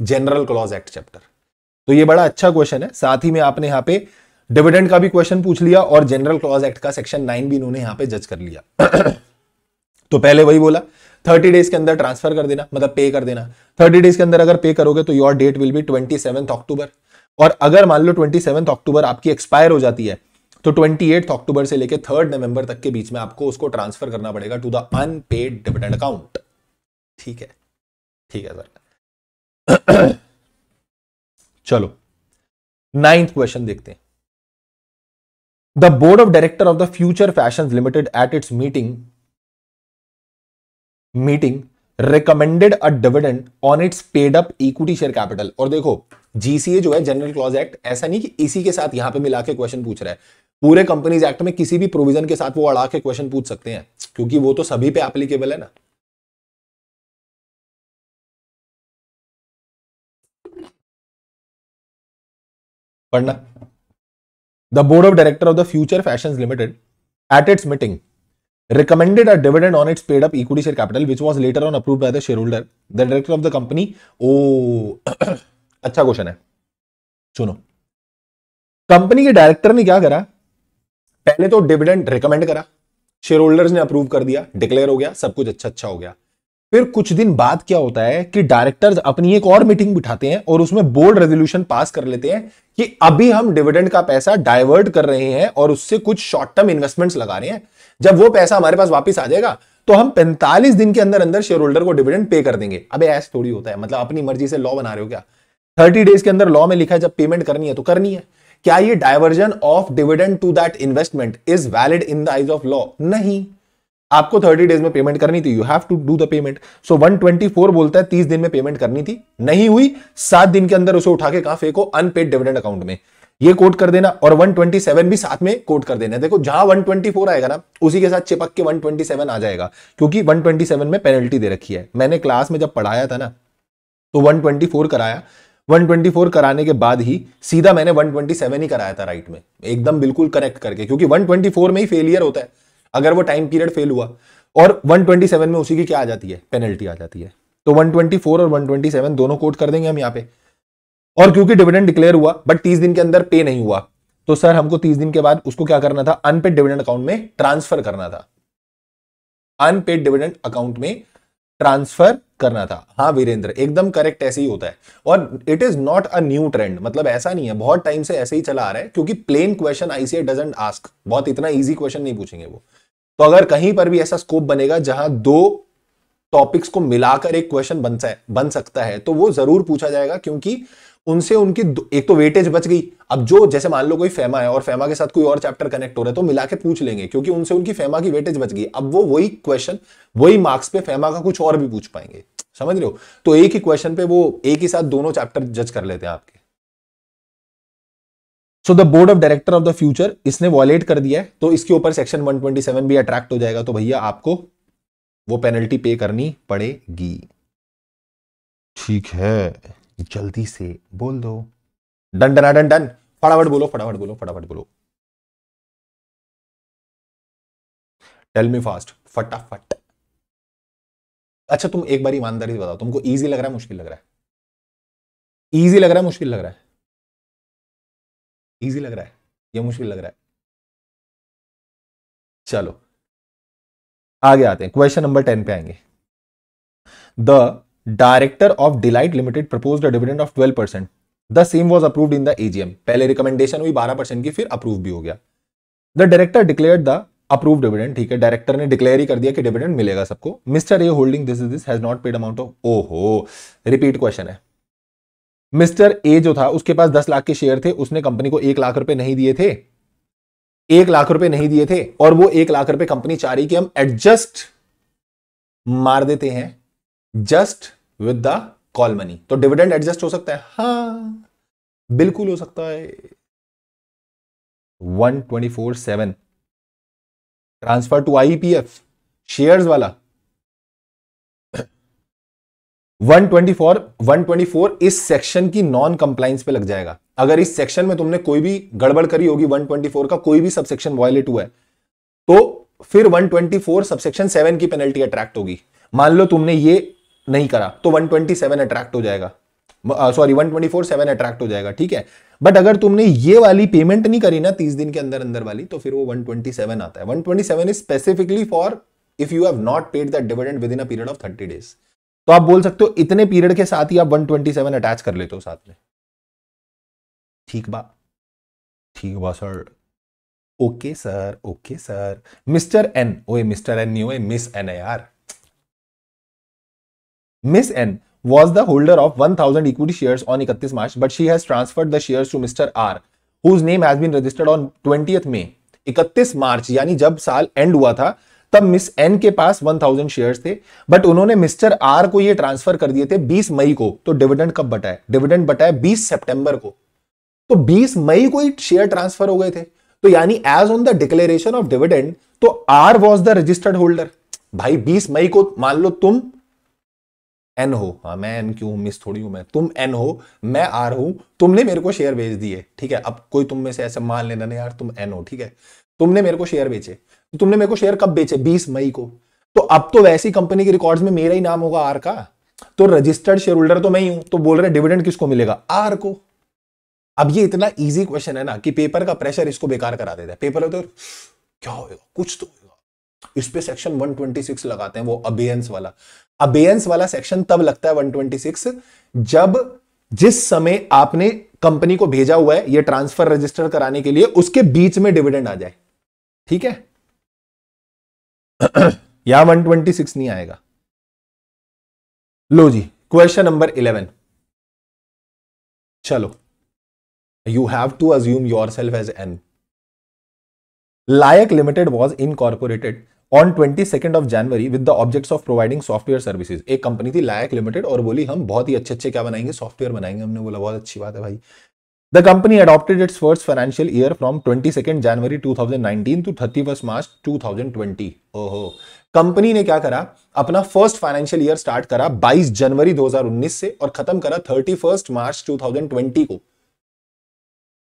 general clauses act chapter. तो ये बड़ा अच्छा क्वेश्चन है। साथ ही में आपने यहां पे डिविडेंड का भी क्वेश्चन पूछ लिया और जनरल क्लॉज एक्ट का सेक्शन 9 भी इन्होंने यहां पे जज कर लिया। तो पहले वही बोला 30 डेज के अंदर ट्रांसफर कर देना, मतलब पे कर देना। 30 डेज के अंदर अगर पे करोगे तो योर डेट विल बी 27 अक्टूबर, और अगर मान लो 27 अक्टूबर आपकी एक्सपायर हो जाती है तो 28 अक्टूबर से लेकर 3 नवंबर तक के बीच में आपको उसको ट्रांसफर करना पड़ेगा to the unpaid dividend account. ठीक है, ठीक है सर। चलो 9th क्वेश्चन देखते हैं। The board of director of the future fashions limited at its meeting recommended a dividend on its paid up equity share capital। और देखो जीसीए जो है जनरल क्लॉज एक्ट, ऐसा नहीं कि इसी के साथ यहां पे मिला के क्वेश्चन पूछ रहा है, पूरे कंपनीज एक्ट में किसी भी प्रोविजन के साथ वो अड़ा के क्वेश्चन पूछ सकते हैं, क्योंकि वो तो सभी पे एप्लीकेबल है ना। पढ़ना। The board of director of the future fashions limited at its meeting recommended a dividend on its paid up equity share capital which was later on approved by the shareholder, the director of the company। अच्छा question है, सुनो। Company के director ने क्या करा? पहले तो dividend recommend करा, शेयर होल्डर्स ने अप्रूव कर दिया, डिक्लेयर हो गया, सब कुछ अच्छा हो गया। फिर कुछ दिन बाद क्या होता है कि डायरेक्टर्स अपनी एक और मीटिंग बिठाते हैं और उसमें बोर्ड रेजोल्यूशन पास कर लेते हैं कि अभी हम डिविडेंड का पैसा डाइवर्ट कर रहे हैं और उससे कुछ शॉर्ट टर्म इन्वेस्टमेंट्स लगा रहे हैं। जब वो पैसा हमारे पास वापस आ जाएगा तो हम 45 दिन के अंदर अंदर शेयर होल्डर को डिविडेंड पे कर देंगे। अबे ऐसा थोड़ी होता है, मतलब अपनी मर्जी से लॉ बना रहे हो क्या? 30 डेज के अंदर लॉ में लिखा है जब पेमेंट करनी है तो करनी है। क्या ये diversion of dividend to that investment is valid in the eyes of law? नहीं, आपको 30 डेज में पेमेंट करनी थी, you have to do the payment. So 124 बोलता है 30 दिन में पेमेंट करनी थी, नहीं हुई, 7 दिन के अंदर उसे उठा के कहां फेंको? अनपेड डिविडेंड अकाउंट में। ये कोट कर देना और 127 भी साथ में कोट कर देना। देखो जहां 124 आएगा ना उसी के साथ चिपक के 127 आ जाएगा, क्योंकि 127 में पेनल्टी दे रखी है। मैंने क्लास में जब पढ़ाया था ना तो 124 कराया, 124 कराने के बाद ही सीधा मैंने 127 ही कराया था राइट में, एकदम बिल्कुल करेक्ट करके, क्योंकि 124 में ही फेलियर होता है अगर वो टाइम पीरियड फेल हुआ, और 127 में उसी की क्या आ जाती है? पेनल्टी आ जाती है। तो 124 और 127 दोनों कोट कर देंगे हम यहाँ पे। और क्योंकि डिविडेंड डिक्लेयर हुआ बट 30 दिन के अंदर पे नहीं हुआ, तो सर हमको 30 दिन के बाद उसको क्या करना था? अनपेड डिविडेंड अकाउंट में ट्रांसफर करना था। अनपेड डिविडेंड अकाउंट में ट्रांसफर करना था। हाँ वीरेंद्र, एकदम करेक्ट, ऐसे ही होता है। और it is not a new trend, मतलब ऐसा नहीं है, बहुत टाइम से ऐसे ही चला आ रहा है, क्योंकि plain question ICSE doesn't ask, बहुत इतना इजी क्वेश्चन नहीं पूछेंगे वो। तो अगर कहीं पर भी ऐसा स्कोप बनेगा जहां दो टॉपिक्स को मिलाकर एक क्वेश्चन बन सकता है, तो वो जरूर पूछा जाएगा, क्योंकि उनसे उनकी एक तो वेटेज बच गई। अब जो जैसे मान लो कोई फेमा है और फेमा के साथ कोई और चैप्टर कनेक्ट हो रहा है, तो मिला के पूछ लेंगे, क्योंकि उनसे उनकी फेमा की वेटेज बच गई। अब वो वही क्वेश्चन वही मार्क्स पे फेमा का कुछ और भी पूछ पाएंगे, समझ रहे हो? तो एक ही क्वेश्चन पे वो एक ही साथ दोनों चैप्टर जज कर लेते हैं आपके। So the board of director of the future, इसने वॉलेट कर दिया है, तो इसके ऊपर सेक्शन 127 भी अट्रैक्ट हो जाएगा, तो भैया आपको वो पेनल्टी पे करनी पड़ेगी। ठीक है, जल्दी से बोल दो। डन डन डन डन, फटाफट बोलो फटाफट बोलो फटाफट बोलो, टेल मी फास्ट, फटाफट। अच्छा तुम एक बार ईमानदारी से बताओ, तुमको इजी लग रहा है मुश्किल लग रहा है? इजी लग रहा है मुश्किल लग रहा है? इजी लग रहा है या मुश्किल लग रहा है? चलो आगे आते हैं, क्वेश्चन नंबर 10 पे आएंगे। The director of delight limited proposed a dividend of 12%, the same was approved in the AGM. पहले रिकमेंडेशन हुई 12% की, फिर अप्रूव भी हो गया। The director declared the approve dividend, ठीक है, डायरेक्टर ने डिक्लेयर ही कर दिया कि डिविडेंड मिलेगा सबको। Mister A holding this has not paid amount of, ओहो रिपीट क्वेश्चन है। मिस्टर ए जो था उसके पास 10 लाख के शेयर थे, उसने कंपनी को 1 लाख रुपए नहीं दिए थे, 1 लाख रुपए नहीं दिए थे, और वो 1 लाख रुपए कंपनी चाह रही कि हम एडजस्ट मार देते हैं just with the call money, तो डिविडेंड एडजस्ट हो सकता है? हाँ बिल्कुल हो सकता है। 124/7 ट्रांसफर टू आईपीएफ शेयर्स वाला 124 इस सेक्शन की नॉन कंप्लाइंस पे लग जाएगा। अगर इस सेक्शन में तुमने कोई भी गड़बड़ करी होगी, 124 का कोई भी सबसेक्शन वायलेट हुआ है, तो फिर 124 सबसेक्शन 7 की पेनल्टी अट्रैक्ट होगी। मान लो तुमने ये नहीं करा तो 127 अट्रैक्ट हो जाएगा, सॉरी 124/7 अट्रैक्ट हो जाएगा, ठीक है। बट अगर तुमने ये वाली पेमेंट नहीं करी ना 30 दिन के अंदर अंदर वाली, तो फिर वो 127 आता है। 127 is specifically for if you have not paid that dividend with in a period of 30 days. तो आप बोल सकते हो इतने पीरियड के साथ ही आप 127 अटैच कर लेते हो साथ में। ठीक बा sir, okay sir, okay sir. Mister N, ओए मिस्टर एन नहीं, ओए मिस एन है यार। Miss N was the holder of 1000 equity shares on 31 March, but she has transferred the shares to Mr. R, whose name has been registered on 20th May. 31 मार्च यानी जब साल and हुआ था, तब मिस एन के पास 1000 shares थे, but उन्होंने mister are को ये ट्रांसफर कर दिए थे 20 मई को। तो डिविडेंड कब बटा है? डिविडेंड बटा है 20 सितंबर को। तो 20 मई को ही शेयर ट्रांसफर हो गए थे, तो यानी as on the declaration of dividend, तो R was the registered holder. भाई 20 मई को मान लो तुम एन हो, हाँ मैं एन क्यों, मिस थोड़ी हूं मैं, तुम एन हो मैं आर हूं, तुमने मेरे को शेयर बेच दिए, ठीक है। अब कोई तुम में से ऐसा मान लेना नहीं यार तुम एन हो, ठीक है, तुमने मेरे को शेयर बेचे, तो तुमने मेरे को शेयर कब बेचे? 20 मई को। तो अब तो वैसी कंपनी के रिकॉर्ड्स में मेरा ही नाम होगा आर का, तो रजिस्टर्ड शेयर होल्डर तो मैं ही हूं, तो बोल रहे डिविडेंड किसको मिलेगा? आर को। अब ये इतना इजी क्वेश्चन है ना कि पेपर का प्रेशर इसको बेकार करा देता है। पेपर तो क्या होगा, कुछ तो होगा, इस पे सेक्शन 126 लगाते हैं, वो अबेयंस वाला। अबेयंस वाला सेक्शन तब लगता है 126 जब जिस समय आपने कंपनी को भेजा हुआ है ये ट्रांसफर रजिस्टर कराने के लिए, उसके बीच में डिविडेंड आ जाए, ठीक है। यहां 126 नहीं आएगा। लो जी, क्वेश्चन नंबर 11। चलो, you have to assume yourself as N. लायक limited was incorporated on 22nd of January with the objects of providing software services। एक कंपनी थी लायक लिमिटेड और बोली हम बहुत ही अच्छे क्या बनाएंगे, सॉफ्टवेयर बनाएंगे। हमने बोला बहुत अच्छी बात है भाई। The company adopted its first financial year from 22nd January 2019 to 31st March 2020। ओहो, कंपनी ने क्या करा, अपना फर्स्ट फाइनेंशियल ईयर स्टार्ट करा 22 जनवरी 2019 से और खत्म करा 31 मार्च 2020 को।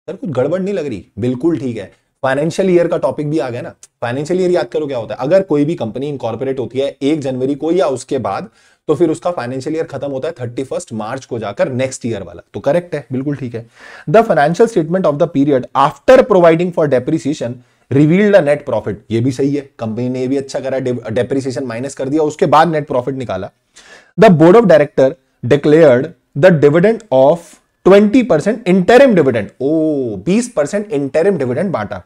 सर कुछ गड़बड़ नहीं लग रही? बिल्कुल ठीक है, फाइनेंशियल ईयर का टॉपिक भी आ गया ना। फाइनेंशियल ईयर याद करो क्या होता है, अगर कोई भी कंपनी इनकॉर्पोरेट होती है 1 जनवरी को या उसके बाद, तो फिर उसका फाइनेंशियल ईयर खत्म होता है 31 मार्च को जाकर नेक्स्ट ईयर वाला। तो करेक्ट है, बिल्कुल ठीक है। The financial statement of the period after providing for depreciation revealed a net profit. ये भी सही है, कंपनी ने ये भी अच्छा करा, डेप्रिसिएशन माइनस कर दिया, उसके बाद नेट प्रॉफिट निकाला। The board of director declared the dividend of 20% interim dividend, ओ 20% इंटरिम डिविडेंड बांटा,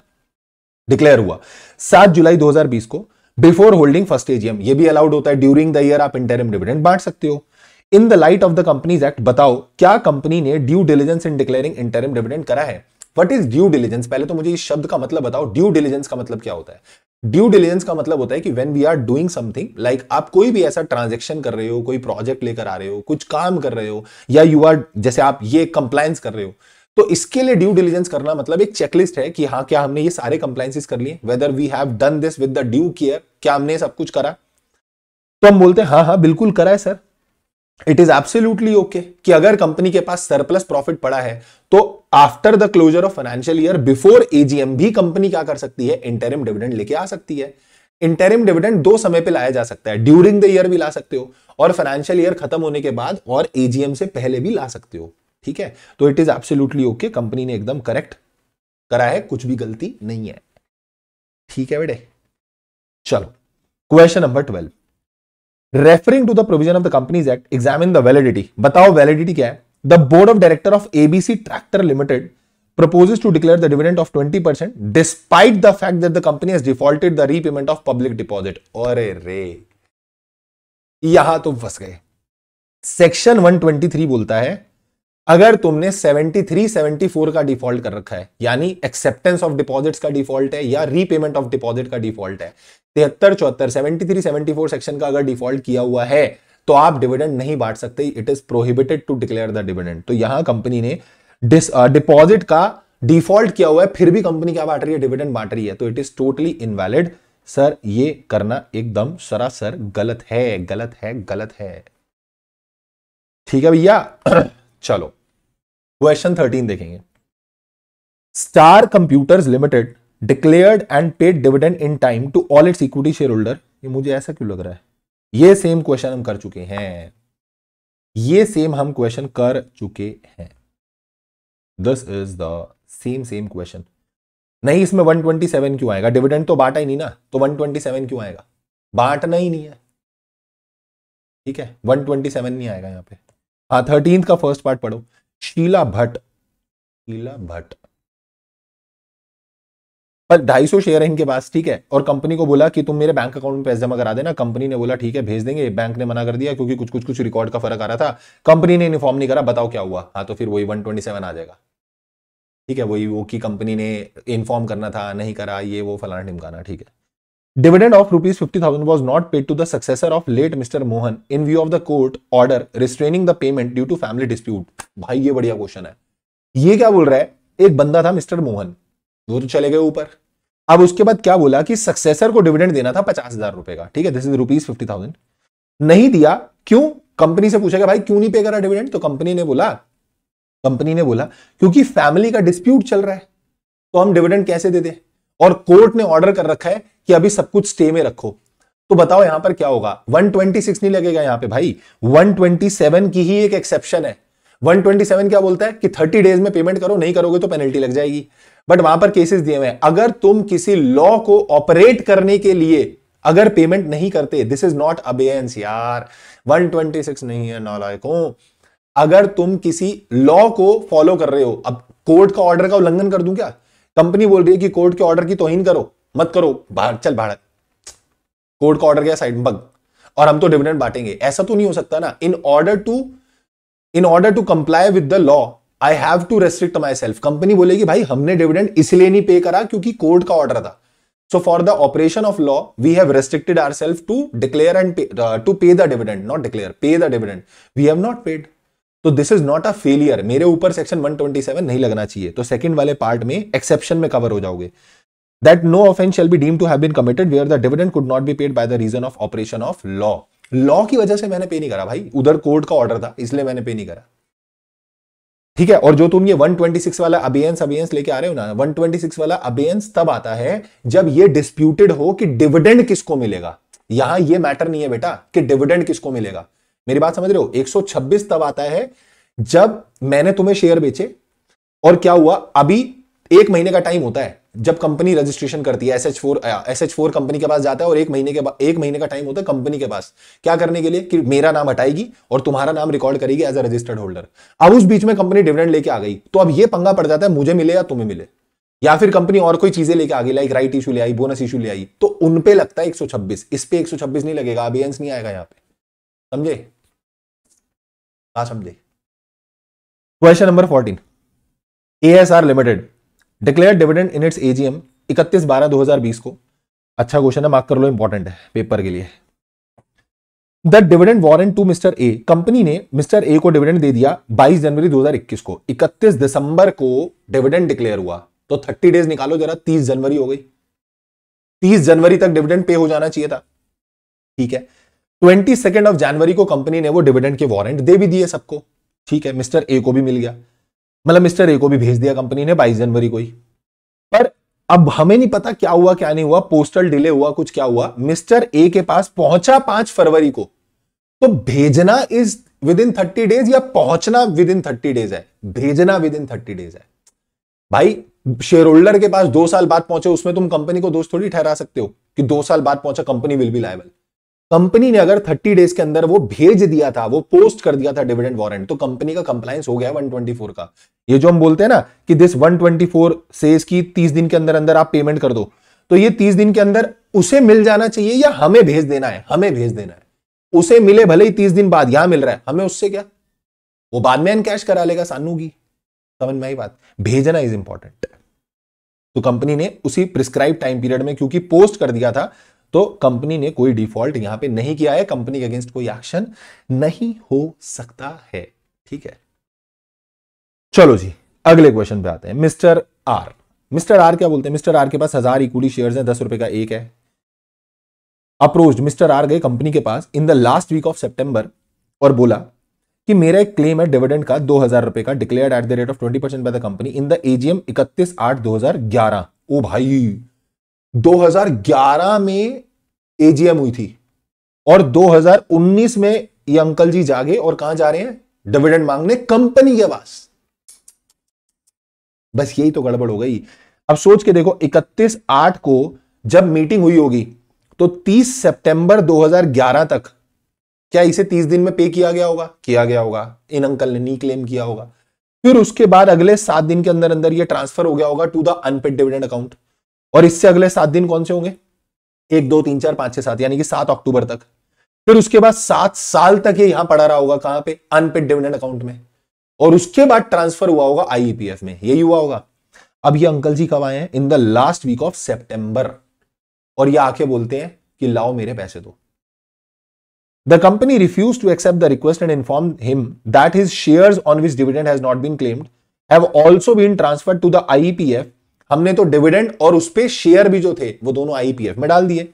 डिक्लेयर हुआ 7 जुलाई 2020 को, बिफोर होल्डिंग फर्स्ट एजीएम। ये भी अलाउड होता है, ड्यूरिंग द ईयर आप इंटरिम डिविडेंड बांट सकते हो। इन the light of the companies act, बताओ क्या कंपनी ने ड्यू डिलिजेंस इन डिक्लेयरिंग इंटरिम डिविडेंड करा है? What is due diligence? पहले तो मुझे इस शब्द का मतलब बताओ, ड्यू डिलिजेंस का मतलब क्या होता है? ड्यू डिलिजेंस का मतलब होता है कि when we are doing something, like आप कोई भी ऐसा ट्रांजैक्शन कर रहे हो, कोई प्रोजेक्ट लेकर आ रहे हो, कुछ काम कर रहे हो, या यू आर, जैसे आप ये कंप्लायंस कर रहे हो, तो इसके लिए ड्यू डिलिजेंस करना मतलब एक चेकलिस्ट है कि हाँ क्या हमने ये सारे कंप्लायंसेस कर लिए, whether we have done this with the due care, क्या हमने सब कुछ करा? तो हम बोलते हैं हाँ हाँ बिल्कुल करा है sir. It is absolutely okay कि अगर कंपनी के पास सरप्लस प्रॉफिट पड़ा है तो after the closure of financial year, before AGM भी कंपनी क्या कर सकती है? इंटरिम डिविडेंड लेके आ सकती है। इंटरिम डिविडेंड दो समय पे लाया जा सकता है, ड्यूरिंग द ईयर भी ला सकते हो और फाइनेंशियल ईयर खत्म होने के बाद और एजीएम से पहले भी ला सकते हो। ठीक है, तो it is absolutely okay, company ने एकदम करेक्ट करा है, कुछ भी गलती नहीं है। ठीक है बेटे, चलो question number 12, referring to the provision of the companies act, examine the validity. बताओ वैलिडिटी क्या है? The board of director of ABC tractor limited proposes to declare the dividend of 20% despite the fact that the company has defaulted the repayment of public deposit। अरे रे, यहां तो फंस गए। Section 123 बोलता है अगर तुमने 73 74 का डिफॉल्ट कर रखा है, यानी एक्सेप्टेंस ऑफ डिपॉजिट्स का डिफॉल्ट है या रीपेमेंट ऑफ डिपॉजिट का डिफॉल्ट है, 73 74 73 74 सेक्शन का अगर डिफॉल्ट किया हुआ है तो आप डिविडेंड नहीं बांट सकते। It is prohibited to declare the dividend. तो यहां कंपनी ने डिपॉजिट का डिफॉल्ट किया हुआ है, फिर भी कंपनी क्या बांट रही है? डिविडेंड बांट रही है। तो it is totally invalid. Sir ये करना एकदम सरासर गलत है, गलत है, गलत है। ठीक है भैया। चलो क्वेश्चन 13 देखेंगे। Star computers limited declared and paid dividend in time to all its equity share holder. ये मुझे ऐसा क्यों लग रहा है? ये सेम क्वेश्चन हम कर चुके हैं, ये सेम हम क्वेश्चन कर चुके हैं। This is the same question. नहीं, इसमें 127 क्यों आएगा? डिविडेंड तो बांटा ही नहीं ना, तो 127 क्यों आएगा? बांटना ही नहीं है। ठीक है, 127 नहीं आएगा यहां पे। हाँ, 13 का फर्स्ट पार्ट पढ़ो। शीला भट्ट पर 250 शेयर है इनके पास, ठीक है, और कंपनी को बोला कि तुम मेरे बैंक अकाउंट में पैसे जमा करा देना। कंपनी ने बोला ठीक है भेज देंगे, बैंक ने मना कर दिया क्योंकि कुछ रिकॉर्ड का फर्क आ रहा था, कंपनी ने इन्फॉर्म नहीं करा। बताओ क्या हुआ? हाँ, तो फिर वही 127 आ जाएगा। ठीक है, वही वो की कंपनी ने इन्फॉर्म करना था, नहीं करा, ये वो फलाना ढिमकाना। ठीक है, dividend of ₹50,000 was not paid to the successor of late Mr. Mohan in view of the court order restraining the payment due to family dispute। भाई ये बढ़िया क्वेश्चन है। ये क्या बोल रहा है? एक बंदा था मिस्टर मोहन, वो तो चले गए ऊपर। अब उसके बाद क्या बोला कि सक्सेसर को डिविडेंड देना था 50,000 रुपए का। ठीक है, दिस इज ₹50,000। नहीं दिया, क्यों? कंपनी से पूछेगा भाई क्यों नहीं पे करा डिविडेंड? तो कंपनी ने बोला क्योंकि फैमिली का डिस्प्यूट चल रहा है, तो हम डिविडेंड कैसे दे दे, और कोर्ट ने ऑर्डर कर रखा है कि अभी सब कुछ स्टे में रखो। तो बताओ यहां पर क्या होगा? 126 नहीं लगेगा यहां पे भाई, 127 की ही एक एक्सेप्शन है। 127 क्या बोलता है कि 30 डेज में पेमेंट करो, नहीं करोगे तो पेनल्टी लग जाएगी। बट वहां पर केसेस दिए हुए हैं, अगर तुम किसी लॉ को ऑपरेट करने के लिए अगर पेमेंट नहीं करते, दिस इज नॉट अबेयंस यार, 126 नहीं है नालायकों। अगर तुम किसी लॉ को फॉलो कर रहे हो, अब कोर्ट का ऑर्डर का उल्लंघन कर दूं क्या? कंपनी बोल रही है कि कोर्ट के ऑर्डर की तौहीन करो, मत करो, बाहर चल, बाहर, कोर्ट का ऑर्डर गया साइड में, बग, और हम तो डिविडेंड बांटेंगे। ऐसा तो नहीं हो सकता ना। In order to comply with the law I have to restrict myself. Company बोलेगी भाई हमने डिविडेंड इसलिए नहीं पे करा क्योंकि कोर्ट का ऑर्डर था। So for the operation of law we have restricted ourselves to declare and to pay the dividend, not declare, pay the dividend. We have not paid. तो this is not a failure. मेरे ऊपर section 127 नहीं लगना चाहिए। तो second वाले part में exception में कवर हो जाओगे। That no offense shall be deemed to have been committed where the dividend could not be paid by the reason of operation of law। Law की वजह से मैंने पे नहीं करा भाई, उधर कोर्ट का ऑर्डर था इसलिए मैंने पे नहीं करा। ठीक है, और जो तुम ये 126 वाला अबेयंस लेके आ रहे हो ना, 126 वाला अबेयंस तब आता है जब ये डिस्प्यूटेड हो कि डिविडेंड किसको मिलेगा। यहां ये मैटर नहीं है बेटा कि डिविडेंड किसको मिलेगा। मेरी बात समझ रहे हो? 126 तब आता है जब मैंने तुम्हें शेयर बेचे और क्या हुआ, अभी 1 महीने का टाइम होता है जब कंपनी रजिस्ट्रेशन करती है SH4 कंपनी के पास जाता है और 1 महीने का टाइम होता है कंपनी के पास क्या करने के लिए कि मेरा नाम हटाएगी और तुम्हारा नाम रिकॉर्ड करेगी एज अ रजिस्टर्ड होल्डर। अब उस बीच में कंपनी डिविडेंड लेके आ गई तो अब ये पंगा पड़ जाता है मुझे मिले या तुम्हें मिले, या फिर कंपनी और कोई चीजें लेके आ गई लाइक राइट इशू ले आई, बोनस इशू ले आई, तो उनपे लगता है 126। इस पे 126 नहीं लगेगा, अबेयंस नहीं आएगा यहां पे। समझे? हाँ समझे। Question number 14, ASR limited declare dividend in its AGM 31/12/2020 को। अच्छा क्वेश्चन है, मार्क कर लो, इंपॉर्टेंट है पेपर के लिए। The dividend warrant to mister A, company ने मिस्टर ए को डिविडेंड दे दिया 22 जनवरी 2021 को, 31 दिसंबर को डिविडेंड डिक्लेयर हुआ, तो 30 डेज निकालो जरा, 30 जनवरी हो गई, 30 जनवरी तक डिविडेंड पे हो जाना चाहिए था। ठीक है, 22 जनवरी को कंपनी ने वो डिविडेंड के वारंट दे भी दिए सबको। ठीक है, मिस्टर ए को भी मिल गया, मतलब मिस्टर ए को भी भेज दिया कंपनी ने 22 जनवरी को ही। पर अब हमें नहीं पता क्या हुआ क्या नहीं हुआ, पोस्टल डिले हुआ, कुछ क्या हुआ, मिस्टर ए के पास पहुंचा 5 फरवरी को, तो भेजना इज विद इन 30 डेज या पहुंचना विद इन 30 डेज है? भेजना विद इन 30 डेज है। भाई शेयर होल्डर के पास 2 साल बाद पहुंचे, उसमें तुम कंपनी को दोष थोड़ी ठहरा सकते हो कि 2 साल बाद पहुंचा, company will be liable. Company ने अगर 30 डेज के अंदर वो भेज दिया था, वो पोस्ट कर दिया था डिविडेंड वारंट, तो कंपनी का कंप्लायंस हो गया 124 का। ये जो हम बोलते हैं ना कि दिस 124 सेज की 30 दिन के अंदर अंदर आप पेमेंट कर दो, तो ये 30 दिन के अंदर उसे मिल जाना चाहिए या हमें भेज देना है? हमें भेज देना है। उसे मिले भले ही 30 दिन बाद, यहां मिल रहा है, हमें उससे क्या, वो बाद में एनकैश करा लेगा सानू की। समझ में आई बात? भेजना इज इंपॉर्टेंट। तो कंपनी ने उसी प्रिस्क्राइब टाइम पीरियड में क्योंकि पोस्ट कर दिया था, तो कंपनी ने कोई डिफॉल्ट यहां पे नहीं किया है, कंपनी के अगेंस्ट कोई एक्शन नहीं हो सकता है। ठीक है, चलो जी अगले क्वेश्चन पे आते हैं। मिस्टर आर क्या बोलते हैं? मिस्टर आर के पास 1000 इक्विटी शेयर्स हैं, 10 रुपए का एक है। अप्रोच्ड, मिस्टर आर गए कंपनी के पास in the last week of सितंबर और बोला कि मेरा एक क्लेम है डिविडेंड का 2000 रुपए का, declared eight the rate of 20% by the company in the AGM 31/8/2011। ओ भाई 2011 में AGM हुई थी और 2019 में ये अंकल जी जागे और कहां जा रहे हैं? डिविडेंड मांगने कंपनी के पास। बस यही तो गड़बड़ हो गई। अब सोच के देखो, 31/8 को जब मीटिंग हुई होगी तो 30 सितंबर 2011 तक क्या इसे 30 दिन में पे किया गया होगा? किया गया होगा, इन अंकल ने नहीं क्लेम किया होगा। फिर उसके बाद अगले 7 दिन के अंदर अंदर ये ट्रांसफर हो गया होगा to the unpaid dividend account, और इससे अगले 7 दिन कौन से होंगे? 1 2 3 4 5 6 7, यानी कि 7 अक्टूबर तक। फिर उसके बाद 7 साल तक ये यहां पड़ा रहा होगा, कहां पे? अनपेड डिविडेंड अकाउंट में, और उसके बाद ट्रांसफर हुआ होगा IEPF में, यही हुआ होगा। अब ये अंकल जी कब आए हैं? In the last week of सितंबर, और ये आके बोलते हैं कि लाओ मेरे पैसे दो। The company refused to accept the request and informed him that his shares on which dividend has not been claimed have also been transferred to the IEPF। हमने तो डिविडेंड और उस पे शेयर भी जो थे वो दोनों IEPF में डाल दिए।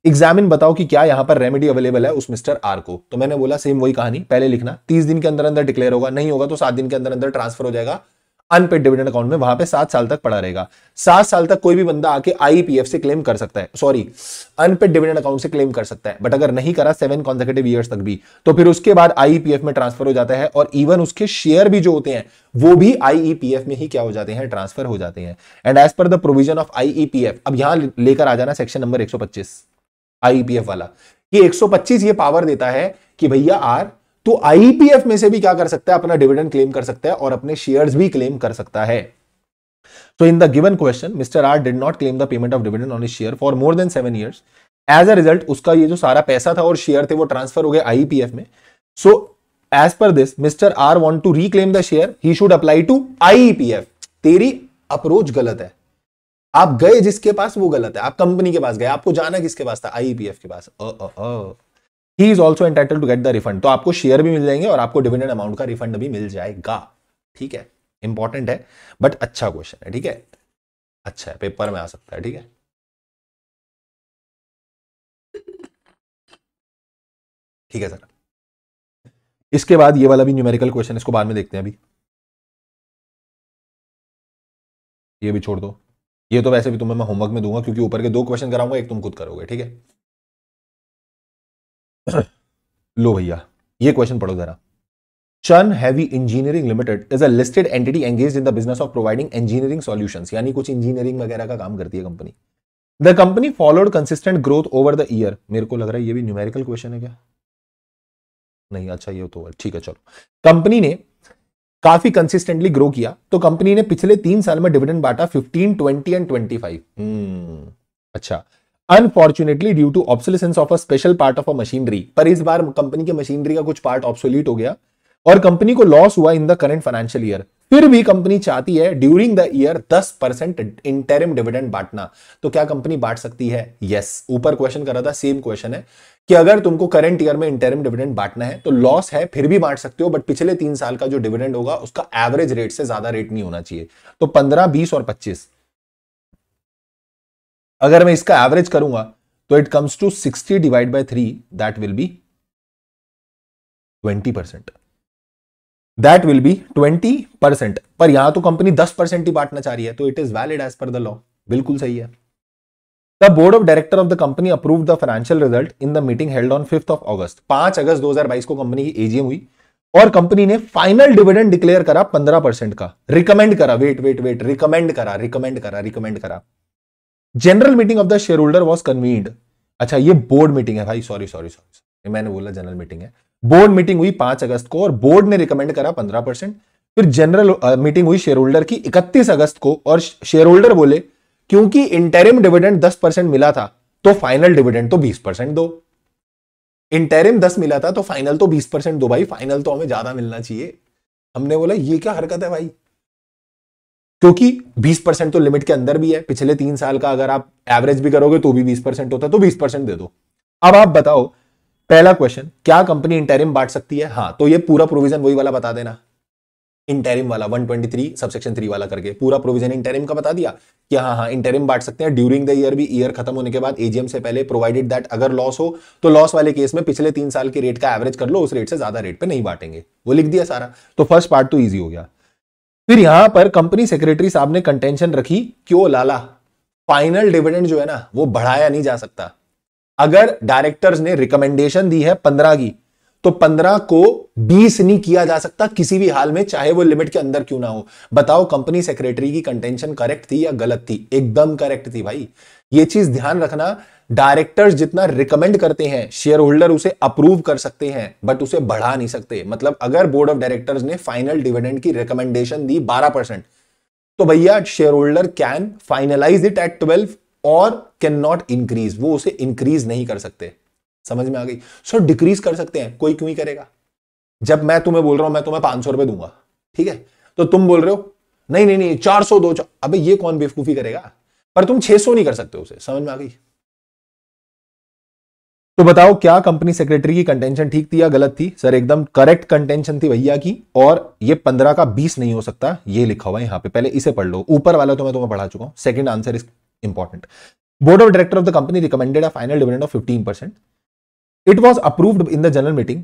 एग्जामिन, बताओ कि क्या यहां पर रेमेडी अवेलेबल है उस मिस्टर आर को? तो मैंने बोला सेम वही कहानी, पहले लिखना 30 दिन के अंदर अंदर डिक्लेयर होगा, नहीं होगा तो 7 दिन के अंदर अंदर ट्रांसफर हो जाएगा अनपेड डिविडेंड अकाउंट में, वहां पे 7 साल तक पड़ा रहेगा। 7 साल तक कोई भी बंदा आके IEPF से क्लेम कर सकता है, सॉरी अनपेड डिविडेंड अकाउंट से क्लेम कर सकता है, बट अगर नहीं करा 7 कॉन्सेक्यूटिव ईयर्स तक भी, तो फिर उसके बाद IEPF में ट्रांसफर हो जाता है, और इवन उसके शेयर भी जो होते हैं वो भी IEPF में ही क्या हो जाते हैं? ट्रांसफर हो जाते हैं। And as per the provision of IEPF, अब यहां लेकर आ जाना सेक्शन नंबर 125 IEPF वाला, ये 125 ये पावर देता है कि भैया आर तो IEPF में से भी क्या कर सकता है? अपना डिविडेंड क्लेम कर सकता है और अपने शेयर्स भी क्लेम कर सकता है। So in the given question, Mr. R did not claim the payment of dividend on his share for more than 7 years. As a result, उसका ये जो सारा पैसा था और शेयर थे वो ट्रांसफर हो गए IEPF में। So as per this, Mr. R want to reclaim the share, he should apply to IEPF। तेरी अप्रोच गलत है, आप गए जिसके पास वो गलत है, आप कंपनी के पास गए, आपको जाना किसके पास था? IEPF के पास। He is also entitled to get the refund। तो आपको शेयर भी मिल जाएंगे और आपको डिविडेंड अमाउंट का रिफंड भी मिल जाएगा। ठीक है, इंपॉर्टेंट है बट अच्छा क्वेश्चन है। ठीक है, अच्छा है, पेपर में आ सकता है। ठीक है, ठीक है सर। इसके बाद ये वाला भी न्यूमेरिकल क्वेश्चन, इसको बाद में देखते हैं, अभी ये भी छोड़ दो। ये तो वैसे भी तुम्हें मैं होमवर्क में दूंगा क्योंकि ऊपर के 2 क्वेश्चन कराऊंगा, एक तुम खुद करोगे। ठीक है, लो भैया ये क्वेश्चन पढ़ो जरा। शन heavy engineering limited is a listed entity engaged in the business of providing engineering solutions, यानी कुछ इंजीनियरिंग वगैरह का काम करती है company. The company followed consistent growth over the year. मेरे को लग रहा है ये भी न्यूमेरिकल क्वेश्चन है क्या? नहीं, अच्छा ये तो ठीक है, चलो। कंपनी ने काफी कंसिस्टेंटली ग्रो किया, तो कंपनी ने पिछले 3 साल में डिविडेंड बांटा 15, 20 एंड 25। अच्छा। Unfortunately due to obsolescence of a special part of a machinery, पर इस बार कंपनी की मशीनरी का कुछ पार्ट ऑब्सोलीट हो गया और कंपनी को लॉस हुआ in the current financial year. फिर भी कंपनी चाहती है during the year 10% interim dividend बांटना। तो क्या कंपनी बांट सकती है? यस। ऊपर क्वेश्चन करा था, सेम क्वेश्चन है कि अगर तुमको करंट ईयर में इंटरिम डिविडेंड बांटना है तो लॉस है फिर भी बांट सकते हो, बट पिछले 3 साल का जो डिविडेंड होगा उसका एवरेज रेट से ज्यादा रेट नहीं होना चाहिए। तो 15, 20 और 25, अगर मैं इसका एवरेज करूंगा तो it comes to 60 divide by 3, that will be 20%। That will be 20%। पर यहां तो कंपनी 10% ही बांटना चाह रही है, तो it is valid as per the law. बिल्कुल सही है। The board of director of the company approved the financial result in the meeting held on 5 August. 5 अगस्त 2022 को कंपनी की एजीएम हुई और कंपनी ने फाइनल डिविडेंड डिक्लेयर करा 15% का। रिकमेंड करा, वेट, रिकमेंड करा। General meeting of the share holder was convened. अच्छा, ये बोर्ड मीटिंग है भाई, सॉरी, मैंने बोला जनरल मीटिंग है। बोर्ड मीटिंग हुई 5 अगस्त को और बोर्ड ने रिकमेंड करा 15%। फिर जनरल मीटिंग हुई शेयर होल्डर की 31 अगस्त को और शेयर होल्डर बोले क्योंकि इंटरिम डिविडेंड 10% मिला था तो फाइनल डिविडेंड तो 20% दो। इंटरिम 10 मिला था तो फाइनल तो 20% दो भाई, फाइनल तो हमें ज्यादा मिलना चाहिए। हमने बोला ये क्या हरकत है भाई, क्योंकि 20% तो लिमिट के अंदर भी है। पिछले 3 साल का अगर आप एवरेज भी करोगे तो भी 20% होता है, तो 20% दे दो। अब आप बताओ, पहला क्वेश्चन, क्या कंपनी इंटरिम बांट सकती है? हाँ, तो ये पूरा प्रोविजन वही वाला बता देना, इंटरिम वाला 123 सबसेक्शन 3 वाला करके पूरा प्रोविजन इंटरिम का बता दिया कि हाँ इंटरिम बांट सकते हैं ड्यूरिंग द ईयर भी, ईयर खत्म होने के बाद, एजीएम से पहले, प्रोवाइडेड दैट अगर लॉस हो तो लॉस वाले केस में पिछले 3 साल के रेट का एवरेज कर लो, उस रेट से ज्यादा रेट पे नहीं बांटेंगे। वो लिख दिया सारा, तो फर्स्ट पार्ट तो ईजी हो गया। फिर यहां पर कंपनी सेक्रेटरी साहब ने कंटेंशन रखी, क्यों लाला, फाइनल डिविडेंड जो है ना वो बढ़ाया नहीं जा सकता। अगर डायरेक्टर्स ने रिकमेंडेशन दी है 15 की, तो 15 को 20 नहीं किया जा सकता किसी भी हाल में, चाहे वो लिमिट के अंदर क्यों ना हो। बताओ कंपनी सेक्रेटरी की कंटेंशन करेक्ट थी या गलत थी? एकदम करेक्ट थी भाई। ये चीज ध्यान रखना, डायरेक्टर्स जितना रिकमेंड करते हैं शेयर होल्डर उसे अप्रूव कर सकते हैं बट उसे बढ़ा नहीं सकते। मतलब अगर बोर्ड ऑफ डायरेक्टर्स ने फाइनल डिविडेंड की रिकमेंडेशन दी 12%, तो भैया share holder can finalise it at 12 और कैन नॉट इंक्रीज, वो उसे इंक्रीज नहीं कर सकते। समझ में आ गई? सो डिक्रीज कर सकते हैं, कोई क्यों ही करेगा। जब मैं तुम्हें बोल रहा हूं मैं तुम्हें 500 रुपए दूंगा, ठीक है, तो तुम बोल रहे हो नहीं 400 दो, अबे ये कौन बेवकूफी करेगा, पर तुम 600 नहीं कर सकते उसे। समझ में आ गई? तो बताओ क्या कंपनी सेक्रेटरी की कंटेंशन ठीक थी या गलत थी? सर एकदम करेक्ट कंटेंशन थी भैया की, और ये 15 का 20 नहीं हो सकता, ये लिखा हुआ है यहां पे, पहले इसे पढ़ लो, ऊपर वाला तो मैं तुम्हें पढ़ा चुका हूं। Second answer is important. Board of director of the company recommended a final dividend of 15%। It was approved in the general meeting,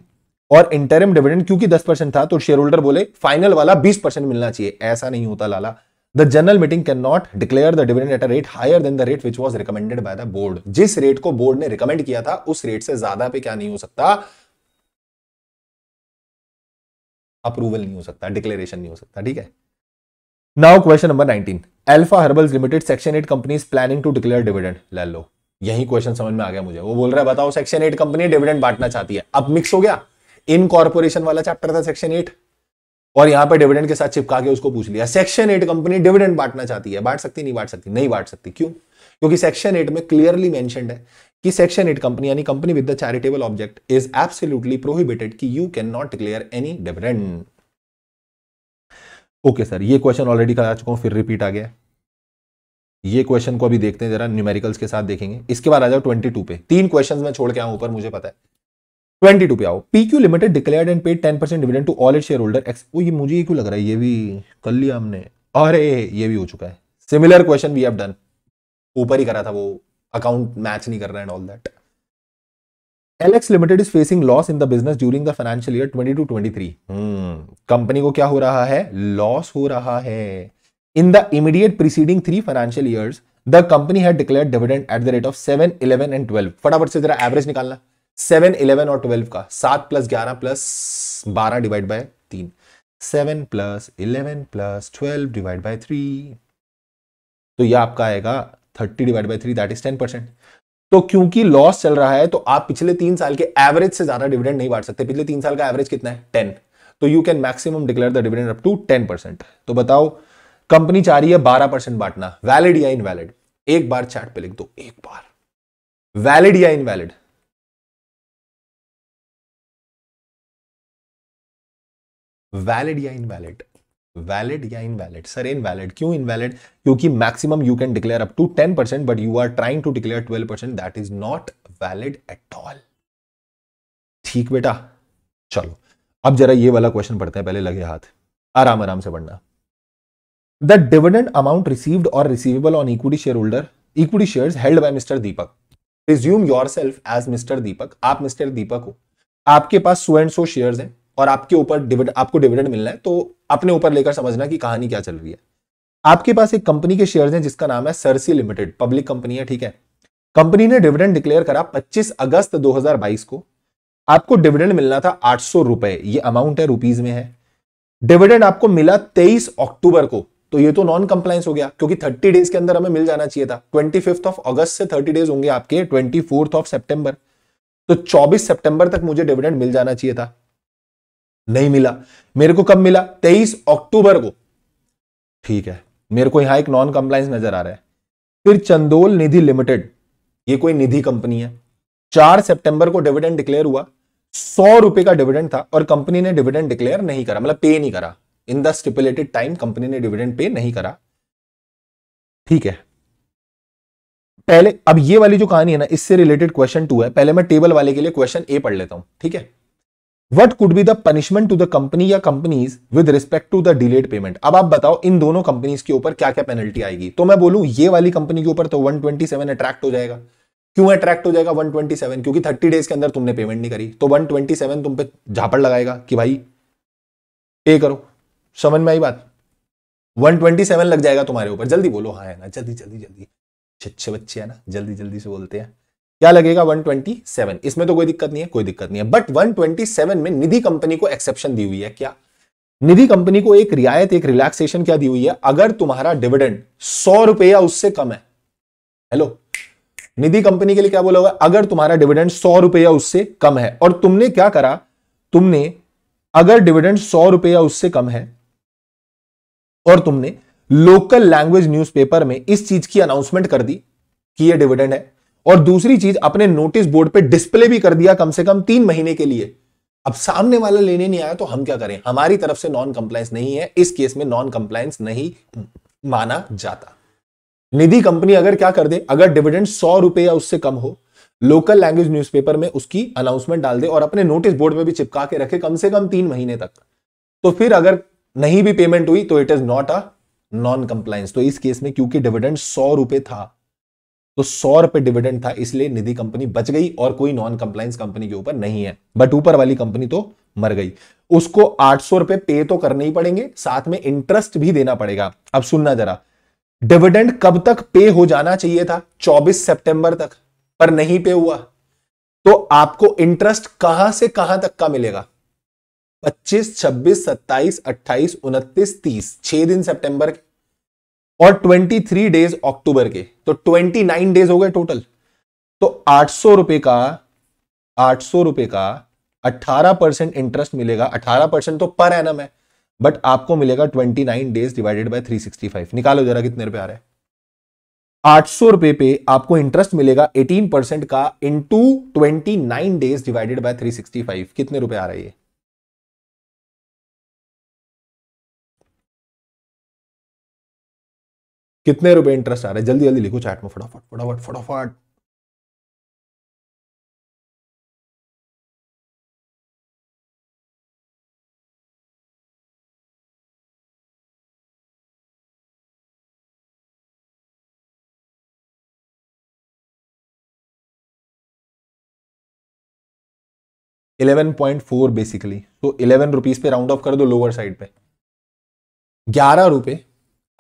और इंटरिम डिविडेंड क्योंकि 10% था तो शेयर होल्डर बोले फाइनल वाला 20% मिलना चाहिए। ऐसा नहीं होता लाला, the general meeting can not declare the dividend at a rate higher than the rate which was recommended by the board. जिस रेट को बोर्ड ने रिकमेंड किया था उस रेट से ज्यादा पे क्या नहीं हो सकता, अप्रूवल नहीं हो सकता, डिक्लेरेशन नहीं हो सकता। ठीक है, now question number 19, alpha herbals limited section 8 company is planning to declare dividend. ले लो, यही क्वेश्चन समझ में आ गया मुझे। वो बोल रहा है बताओ सेक्शन 8 कंपनी डिविडेंड बांटना चाहती है। अब मिक्स हो गया, इनकॉर्पोरेशन वाला चैप्टर था सेक्शन 8 और यहां पे डिविडेंड के साथ चिपका के उसको पूछ लिया। सेक्शन 8 कंपनी डिविडेंड बांटना चाहती है, बांट सकती नहीं बांट सकती? नहीं बांट सकती। क्यों? क्योंकि सेक्शन 8 में क्लियरली मेंशन्ड है कि सेक्शन 8 कंपनी यानी company with the charitable object is absolutely prohibited कि you can not declare any dividend. Okay sir, ये क्वेश्चन ऑलरेडी करा चुका हूं, फिर रिपीट आ गया। ये क्वेश्चन को अभी देखते हैं जरा, न्यूमेरिकल्स के साथ देखेंगे। इसके बाद आ जाओ 22 पे। 3 क्वेश्चंस मैं छोड़ के आऊं ऊपर, मुझे पता है। 22 पे आओ। PQ limited declared and paid 10% dividend to all its shareholder X. ओ ये मुझे क्यों लग रहा है ये भी कर लिया हमने, अरे ये भी हो चुका है। Similar question we have done, ऊपर ही करा था, वो अकाउंट मैच नहीं कर रहा है and all that. Alex limited is facing loss in the business during the financial year 22-23। Company को क्या हो रहा है? लॉस हो रहा है। In the immediate preceding 3 financial years the company had declared dividend eight the rate of 7, 11 and 12। फटाफट से जरा एवरेज निकालना, 7, 11 और 12 का। 7 + 11 + 12 डिवाइड बाय 3, 7 + 11 + 12 डिवाइड बाय 3, तो ये आपका आएगा 30 डिवाइड बाय 3, दैट इज 10%। तो क्योंकि लॉस चल रहा है तो आप पिछले 3 साल के एवरेज से ज्यादा डिविडेंड नहीं बांट सकते। पिछले 3 साल का एवरेज कितना है? 10। तो you can maximum declare the dividend up to 10%। तो बताओ, कंपनी चाह रही है 12% बांटना, वैलिड या इनवैलिड? एक बार चैट पे लिख दो, एक बार, वैलिड या इनवैलिड? वैलिड या इनवैलिड? वैलिड या इनवैलिड? Sir invalid. क्यों इनवैलिड? क्योंकि maximum you can declare up to 10%, but you are trying to declare 12%, that is not valid at all. ठीक बेटा, चलो अब जरा ये वाला क्वेश्चन पढ़ते हैं, पहले लगे हाथ, आराम आराम से पढ़ना। द डिविडेंड अमाउंट रिसीव्ड और receivable on equity share holder, equity shares held by mister Deepak. Resume yourself as mister Deepak. आप मिस्टर दीपक हो, आपके पास सो एंड सो शेयर्स हैं और आपके ऊपर आपको डिविडेंड मिलना है, तो अपने ऊपर लेकर समझना कि कहानी क्या चल रही है। आपके पास एक कंपनी के शेयर्स हैं जिसका नाम है सरसी लिमिटेड, पब्लिक कंपनी है, ठीक है। कंपनी ने डिविडेंड डिक्लेयर करा 25 अगस्त 2022 को। आपको डिविडेंड मिलना था 800 रुपए, ये अमाउंट है, रुपीज में है। डिविडेंड आपको मिला 23 अक्टूबर को, तो ये तो नॉन कंप्लायंस हो गया, क्योंकि 30 डेज के अंदर हमें मिल जाना चाहिए था। 25 अगस्त से 30 डेज होंगे आपके 24 सितंबर, तो 24 सितंबर तक मुझे डिविडेंड मिल जाना चाहिए था, नहीं मिला। मेरे को कब मिला? 23 अक्टूबर को, ठीक है। मेरे को यहां एक नॉन कंप्लायंस नजर आ रहा है। फिर चंदोल निधि लिमिटेड, ये कोई निधि कंपनी है, 4 सितंबर को डिविडेंड डिक्लेयर हुआ, 100 रुपए का डिविडेंड था और कंपनी ने डिविडेंड डिक्लेयर नहीं करा, मतलब पे नहीं करा। In the stipulated time company ने डिविडेंड पे नहीं करा, ठीक है। पहले अब ये वाली जो कहानी है ना, इससे रिलेटेड क्वेश्चन 2 है। पहले मैं टेबल वाले के लिए क्वेश्चन ए पढ़ लेता हूं, ठीक है। What could be the punishment to the company या companies with respect to the delayed payment? अब आप बताओ इन दोनों कंपनीज के ऊपर क्या क्या पेनल्टी आएगी। तो मैं बोलूं ये वाली कंपनी के ऊपर तो 127 अट्रैक्ट हो जाएगा। क्यों अट्रैक्ट हो जाएगा 127? क्योंकि 30 डेज के अंदर तुमने पेमेंट नहीं करी, तो 127 तुम पे झापड़ लगाएगा कि भाई पे करो। समझ में आई बात? 127 लग जाएगा तुम्हारे ऊपर। जल्दी बोलो, हाँ है ना, जल्दी जल्दी जल्दी, अच्छे बच्चे है ना, जल्दी जल्दी से बोलते हैं। क्या लगेगा? 127। इसमें तो कोई दिक्कत नहीं है, कोई दिक्कत नहीं है। बट 127 में निधि कंपनी को एक्सेप्शन दी हुई है। क्या? निधि कंपनी को एक रियायत, एक रिलैक्सेशन क्या दी हुई है? अगर तुम्हारा डिविडेंड 100 रुपए या उससे कम है, हेलो, निधि कंपनी के लिए क्या बोला होगा? अगर तुम्हारा डिविडेंड 100 रुपए या उससे कम है, और तुमने क्या करा, तुमने अगर डिविडेंड 100 रुपए या उससे कम है और तुमने लोकल लैंग्वेज न्यूज़पेपर में इस चीज की अनाउंसमेंट कर दी कि ये डिविडेंड है, और दूसरी चीज अपने नोटिस बोर्ड पे डिस्प्ले भी कर दिया कम से कम 3 महीने के लिए। अब सामने वाला लेने नहीं आया तो हम क्या करें? हमारी तरफ से नॉन कंप्लायंस नहीं है, इस केस में नॉन कंप्लायंस नहीं माना जाता। निधि कंपनी अगर क्या कर दे, अगर डिविडेंड 100 रुपए या उससे कम हो, लोकल लैंग्वेज न्यूज़पेपर में उसकी अनाउंसमेंट डाल दे और अपने नोटिस बोर्ड में भी चिपका के रखे कम से कम 3 महीने तक, तो फिर अगर नहीं भी पेमेंट हुई तो it is not a non compliance. तो इस केस में क्योंकि डिविडेंड 100 रुपए था, तो 100 रुपए डिविडेंड था, इसलिए निधि कंपनी बच गई और कोई नॉन कंप्लायंस कंपनी के ऊपर नहीं है। बट ऊपर वाली कंपनी तो मर गई। उसको 800 रुपए पे तो करने ही पड़ेंगे, साथ में इंटरेस्ट भी देना पड़ेगा। अब सुनना जरा, डिविडेंड कब तक पे हो जाना चाहिए था? 24 सितंबर तक, पर नहीं पे हुआ, तो आपको इंटरेस्ट कहां से कहां तक का मिलेगा? 25, 26, 27, 28, 29, 30, 6 दिन सितंबर के और 23 डेज अक्टूबर के, तो 29 डेज हो गए टोटल। तो 800 रुपए का 18% इंटरेस्ट मिलेगा। 18% तो पर एनम है, बट आपको मिलेगा 29 डेज डिवाइडेड बाय 365। निकालो जरा कितने रुपए आ रहे हैं। 800 रुपए पे आपको इंटरेस्ट मिलेगा 18% का इंटू 29 डेज डिवाइडेड बाय 365, कितने रुपए आ रहे हैं? कितने रुपए इंटरेस्ट आ रहा है? जल्दी जल्दी लिखो चैट में, फटाफट फटाफट फटाफट। ₹11.4 बेसिकली, तो 11 रुपीज पे राउंड ऑफ कर दो लोअर साइड पे। 11 रुपए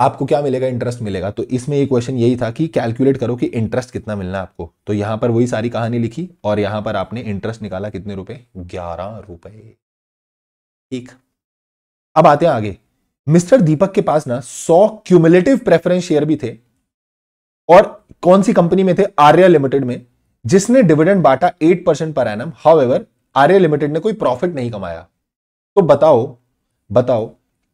आपको क्या मिलेगा? इंटरेस्ट मिलेगा। तो इसमें ये क्वेश्चन यही था कि कैलकुलेट करो कि इंटरेस्ट कितना मिलना है आपको। तो यहां पर वही सारी कहानी लिखी और यहां पर आपने इंटरेस्ट निकाला, कितने रुपए? 11 रुपए। ठीक, अब आते हैं आगे। मिस्टर दीपक के पास ना 100 क्यूमुलेटिव प्रेफरेंस शेयर भी थे, और कौन सी कंपनी में थे? आर्या लिमिटेड में, जिसने डिविडेंड बांटा 8% per annum. However Arya limited ने कोई प्रॉफिट नहीं कमाया। तो बताओ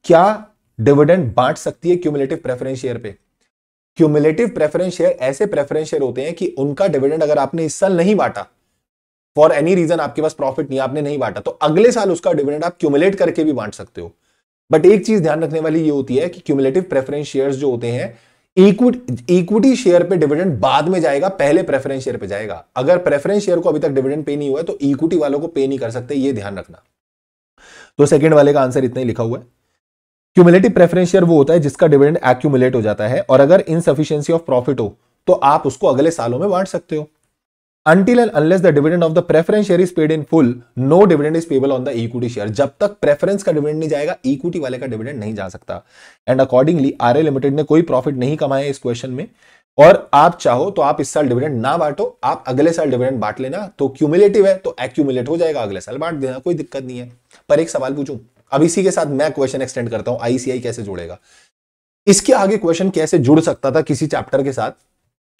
क्या डिविडेंड बांट सकती है क्यूमुलेटिव प्रेफरेंस शेयर पे? क्यूमुलेटिव प्रेफरेंस शेयर ऐसे प्रेफरेंस शेयर होते हैं कि उनका डिविडेंड अगर आपने इस साल नहीं बांटा, फॉर एनी रीजन आपके पास प्रॉफिट नहीं, आपने नहीं बांटा, तो अगले साल उसका डिविडेंड आप क्यूमुलेट करके भी बांट सकते हो। बट एक चीज ध्यान रखने वाली ये होती है कि क्यूमुलेटिव प्रेफरेंस शेयर्स जो होते हैं, इक्विटी शेयर पे डिविडेंड बाद में जाएगा, पहले प्रेफरेंस शेयर पे जाएगा। अगर प्रेफरेंस शेयर को अभी तक डिविडेंड पे नहीं हुआ है तो इक्विटी वालों को पे नहीं कर सकते, ये ध्यान रखना। तो सेकंड वाले का आंसर इतना ही लिखा हुआ है। क्यूमुलेटिव प्रेफरेंस शेयर वो होता है जिसका डिविडेंड एक्यूमुलेट हो जाता है, और अगर इनसफिशिएंसी ऑफ प्रॉफिट हो तो आप उसको अगले सालों में बांट सकते हो। Until and unless the dividend of the preference share is paid in full, no dividend is payable on the equity share। जब तक प्रेफरेंस का डिविडेंड नहीं जाएगा, इक्विटी वाले का डिविडेंड नहीं जा सकता। एंड अकॉर्डिंगली आर्या लिमिटेड ने कोई प्रॉफिट नहीं कमाया इस क्वेश्चन में, और आप चाहो तो आप इस साल डिविडेंड ना बांटो, आप अगले साल डिविडेंड बांट लेना। तो क्यूमुलेटिव है तो एक्यूमुलेट हो जाएगा, अगले साल बांट देना, कोई दिक्कत नहीं है। पर एक सवाल पूछूं, अब इसी के साथ मैं क्वेश्चन एक्सटेंड करता हूं, आईसीआई कैसे जुड़ेगा। इसके आगे क्वेश्चन कैसे जुड़ सकता था किसी चैप्टर के साथ,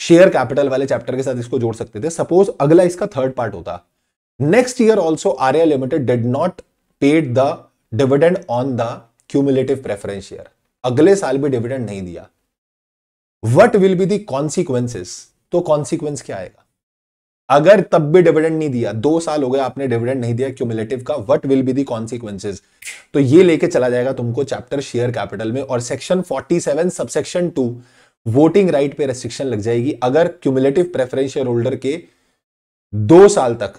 शेयर कैपिटल वाले चैप्टर के साथ इसको जोड़ सकते थे। सपोज अगला इसका थर्ड पार्ट होता, next year also Arya limited did not paid the dividend on the cumulative preference share, अगले साल भी डिविडेंड नहीं दिया, what will be the consequences? तो कॉन्सिक्वेंस क्या आएगा अगर तब भी डिविडेंड नहीं दिया? 2 साल हो गए आपने डिविडेंड नहीं दिया क्यूमुलेटिव का, what will be the consequences? तो ये लेके चला जाएगा तुमको चैप्टर शेयर कैपिटल में, और सेक्शन 47 सबसेक्शन 2 वोटिंग राइट पे रेस्ट्रिक्शन लग जाएगी। अगर क्यूमुलेटिव प्रेफरेंस शेयर होल्डर के 2 साल तक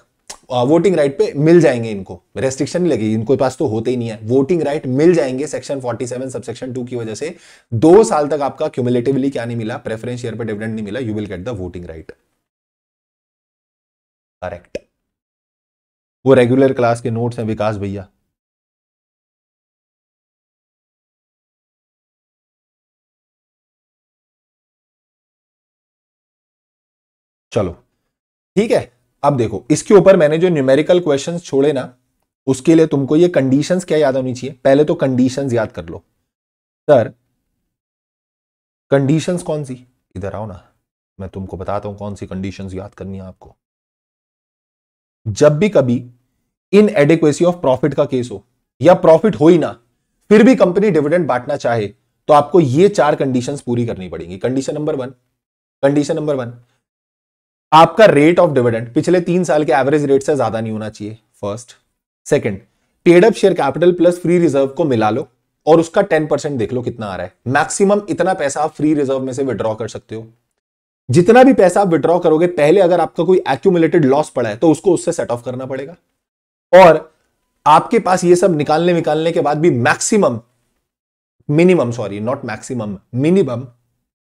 वोटिंग राइट पे मिल जाएंगे, इनको रेस्ट्रिक्शन नहीं लगेगी, इनको पास तो होते ही नहीं है, वोटिंग राइट मिल जाएंगे सेक्शन 47 सबसेक्शन 2 की वजह से। 2 साल तक आपका क्यूमुलेटिवली क्या नहीं मिला, प्रेफरेंस शेयर पे डिविडेंड नहीं मिला, you will get the voting right. Correct. वो रेगुलर क्लास के नोट्स हैं विकास भैया। चलो ठीक है, अब देखो इसके ऊपर मैंने जो न्यूमेरिकल क्वेश्चंस छोड़े ना, उसके लिए तुमको ये कंडीशंस क्या याद होनी चाहिए? पहले तो कंडीशंस याद कर लो। सर कंडीशंस कौन सी? इधर आओ ना, मैं तुमको बताता हूं कौन सी कंडीशंस याद करनी है आपको। जब भी कभी इनएडिक्वेसी ऑफ प्रॉफिट का केस हो, या प्रॉफिट हो ही ना फिर भी कंपनी डिविडेंड बांटना चाहे, तो आपको ये 4 कंडीशंस पूरी करनी पड़ेंगी। कंडीशन नंबर 1, आपका रेट ऑफ डिविडेंड पिछले 3 साल के एवरेज रेट से ज्यादा नहीं होना चाहिए, first. Second, paid up share capital plus free reserve को मिला लो और उसका 10% देख लो कितना आ रहा है। मैक्सिमम इतना पैसा आप फ्री रिजर्व में से विड्रॉ कर सकते हो। जितना भी पैसा आप विड्रॉ करोगे, पहले अगर आपका कोई एक्यूमुलेटेड लॉस पड़ा है तो उसको उससे सेट ऑफ करना पड़ेगा, और आपके पास ये सब निकालने के बाद भी minimum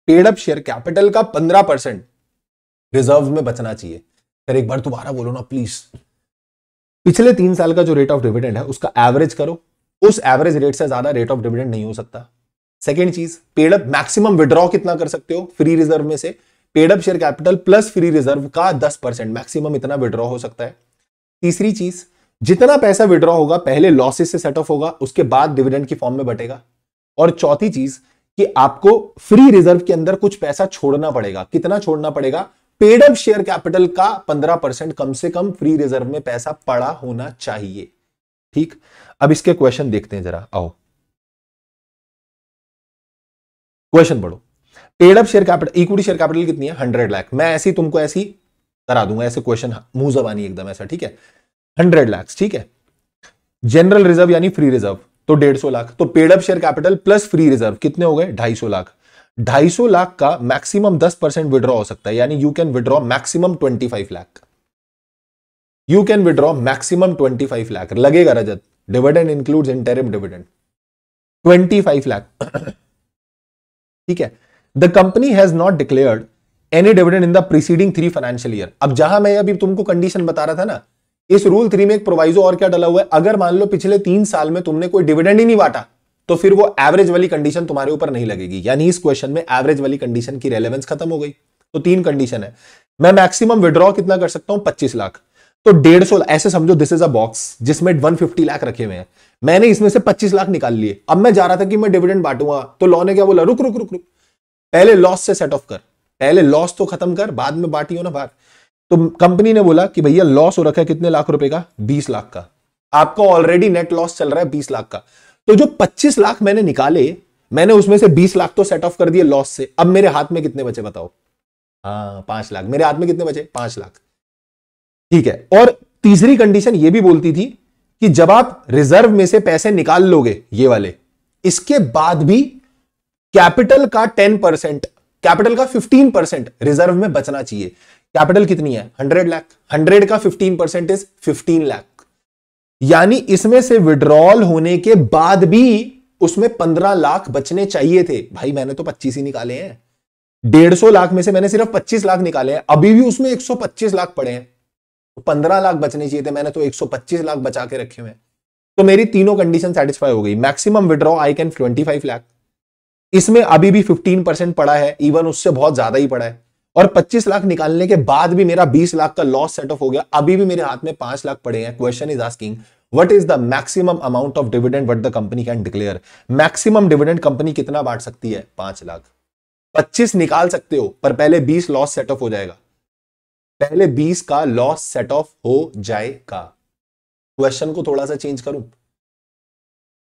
paid up share capital का 15% रिजर्व में बचना चाहिए। फिर एक बार दोबारा बोलो ना प्लीज। पिछले 3 साल का जो रेट ऑफ डिविडेंड है उसका एवरेज करो, उस एवरेज रेट से ज्यादा रेट ऑफ डिविडेंड नहीं हो सकता। सेकेंड चीज, पेड अप मैक्सिमम विड्रॉ कितना कर सकते हो फ्री रिजर्व में से? Paid up share capital plus free reserve का 10%, मैक्सिमम इतना विड्रॉ हो सकता है। तीसरी चीज, जितना पैसा विड्रॉ होगा पहले लॉसेस से सेट ऑफ होगा, उसके बाद डिविडेंड की फॉर्म में बटेगा। और चौथी चीज कि आपको फ्री रिजर्व के अंदर कुछ पैसा छोड़ना पड़ेगा। कितना छोड़ना पड़ेगा? पेड अप शेयर कैपिटल का 15% कम से कम फ्री रिजर्व में पैसा पड़ा होना चाहिए। ठीक, अब इसके क्वेश्चन देखते हैं जरा, आओ क्वेश्चन पढ़ो। Paid up share capital, equity share capital कितनी है? 100 लाख। मैं ऐसी तुमको ऐसी करा दूंगा, ऐसे क्वेश्चन मुंह जबानी एकदम ऐसा, ठीक है? 100 लाख, ठीक है। जनरल रिजर्व यानी फ्री रिजर्व तो 150 लाख, तो paid up share capital plus free reserve कितने हो गए? 250 लाख। 250 लाख का मैक्सिमम 10% विड्रॉ हो सकता है, यानी you can withdraw maximum 25 lakh. You can withdraw maximum 25 lakh. लगेगा Rajat, dividend includes interim dividend 25 lakh, ठीक है। The company has not declared any dividend in the preceding 3 financial year. अब जहां मैं अभी तुमको कंडीशन बता रहा था ना, इस रूल 3 में एक प्रोवाइजो और क्या डला हुआ है? अगर मान लो पिछले 3 साल में तुमने कोई डिविडेंड ही नहीं बांटा, तो फिर वो एवरेज वाली कंडीशन तुम्हारे ऊपर नहीं लगेगी। यानी इस क्वेश्चन में एवरेज वाली कंडीशन की रेलेवेंस खत्म हो गई। तो 3 कंडीशन है। मैं मैक्सिमम विड्रॉ कितना कर सकता हूं? 25 लाख। तो 150, ऐसे समझो दिस इज अ बॉक्स जिसमें 150 लाख रखे हुए हैं। मैंने इसमें से 25 लाख निकाल लिए। अब मैं जा रहा था कि मैं डिविडेंड बांटूंगा, तो लॉ ने क्या बोला, रुक रुक रुक रुक, पहले लॉस से सेट ऑफ कर, पहले लॉस तो खत्म कर, बाद में बांटियो ना बाहर। तो कंपनी ने बोला कि भैया लॉस हो रखा है कितने लाख रुपए का, 20 लाख का, आपका ऑलरेडी नेट लॉस चल रहा है 20 लाख का। तो जो 25 लाख मैंने निकाले, मैंने उसमें से 20 लाख तो सेट ऑफ कर दिए लॉस से। अब मेरे हाथ में कितने बचे बताओ? हाँ 5 लाख। मेरे हाथ में कितने बचे? 5 लाख। ठीक है। और तीसरी कंडीशन ये भी बोलती थी कि जब आप रिजर्व में से पैसे निकाल लोगे ये वाले, इसके बाद भी कैपिटल का 10%, कैपिटल का 15% रिजर्व में बचना चाहिए। कैपिटल कितनी है? 100 लाख। 100 का 15% इज 15 लाख। यानी इसमें से विड्रॉल होने के बाद भी उसमें 15 लाख बचने चाहिए थे। भाई मैंने तो 25 ही निकाले हैं, 150 लाख में से मैंने सिर्फ 25 लाख निकाले हैं, अभी भी उसमें 125 लाख पड़े हैं, तो 15 लाख बचने चाहिए थे, मैंने तो 125 लाख बचा के रखे हुए हैं। तो मेरी तीनों कंडीशन सेटिस्फाई हो गई। Maximum withdraw I can 25 lakh, इसमें अभी भी 15% पड़ा है, इवन उससे बहुत ज्यादा ही पड़ा है। और 25 लाख निकालने के बाद भी मेरा 20 लाख का लॉस सेट ऑफ हो गया, अभी भी मेरे हाथ में 5 लाख पड़े हैं। Question is asking what is the maximum amount of dividend what the company can declare. Maximum dividend company कितना बांट सकती है? 5 लाख। 25 निकाल सकते हो, पर पहले 20 लॉस सेट ऑफ हो जाएगा, पहले 20 का लॉस सेट ऑफ हो जाएगा। क्वेश्चन को थोड़ा सा चेंज करूं,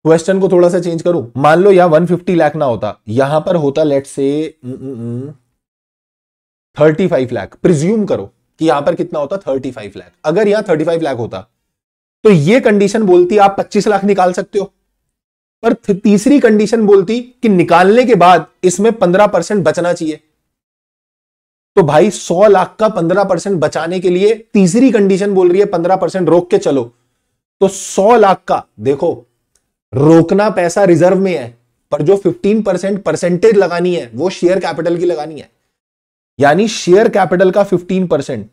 क्वेश्चन को थोड़ा सा चेंज करूं। मान लो यहां 150 लाख ना होता, यहां पर होता लेट से 35 लाख। प्रिज्यूम करो कि यहां पर कितना होता? 35 लाख। अगर यहां 35 लाख होता तो यह कंडीशन बोलती आप 25 लाख निकाल सकते हो, पर तीसरी कंडीशन बोलती कि निकालने के बाद इसमें 15% बचना चाहिए। तो भाई 100 लाख का 15% बचाने के लिए तीसरी कंडीशन बोल रही है 15% रोक के चलो। तो 100 लाख का देखो, रोकना पैसा रिजर्व में है, पर जो 15% परसेंटेज लगानी है वो शेयर कैपिटल की लगानी है। यानी शेयर कैपिटल का 15%,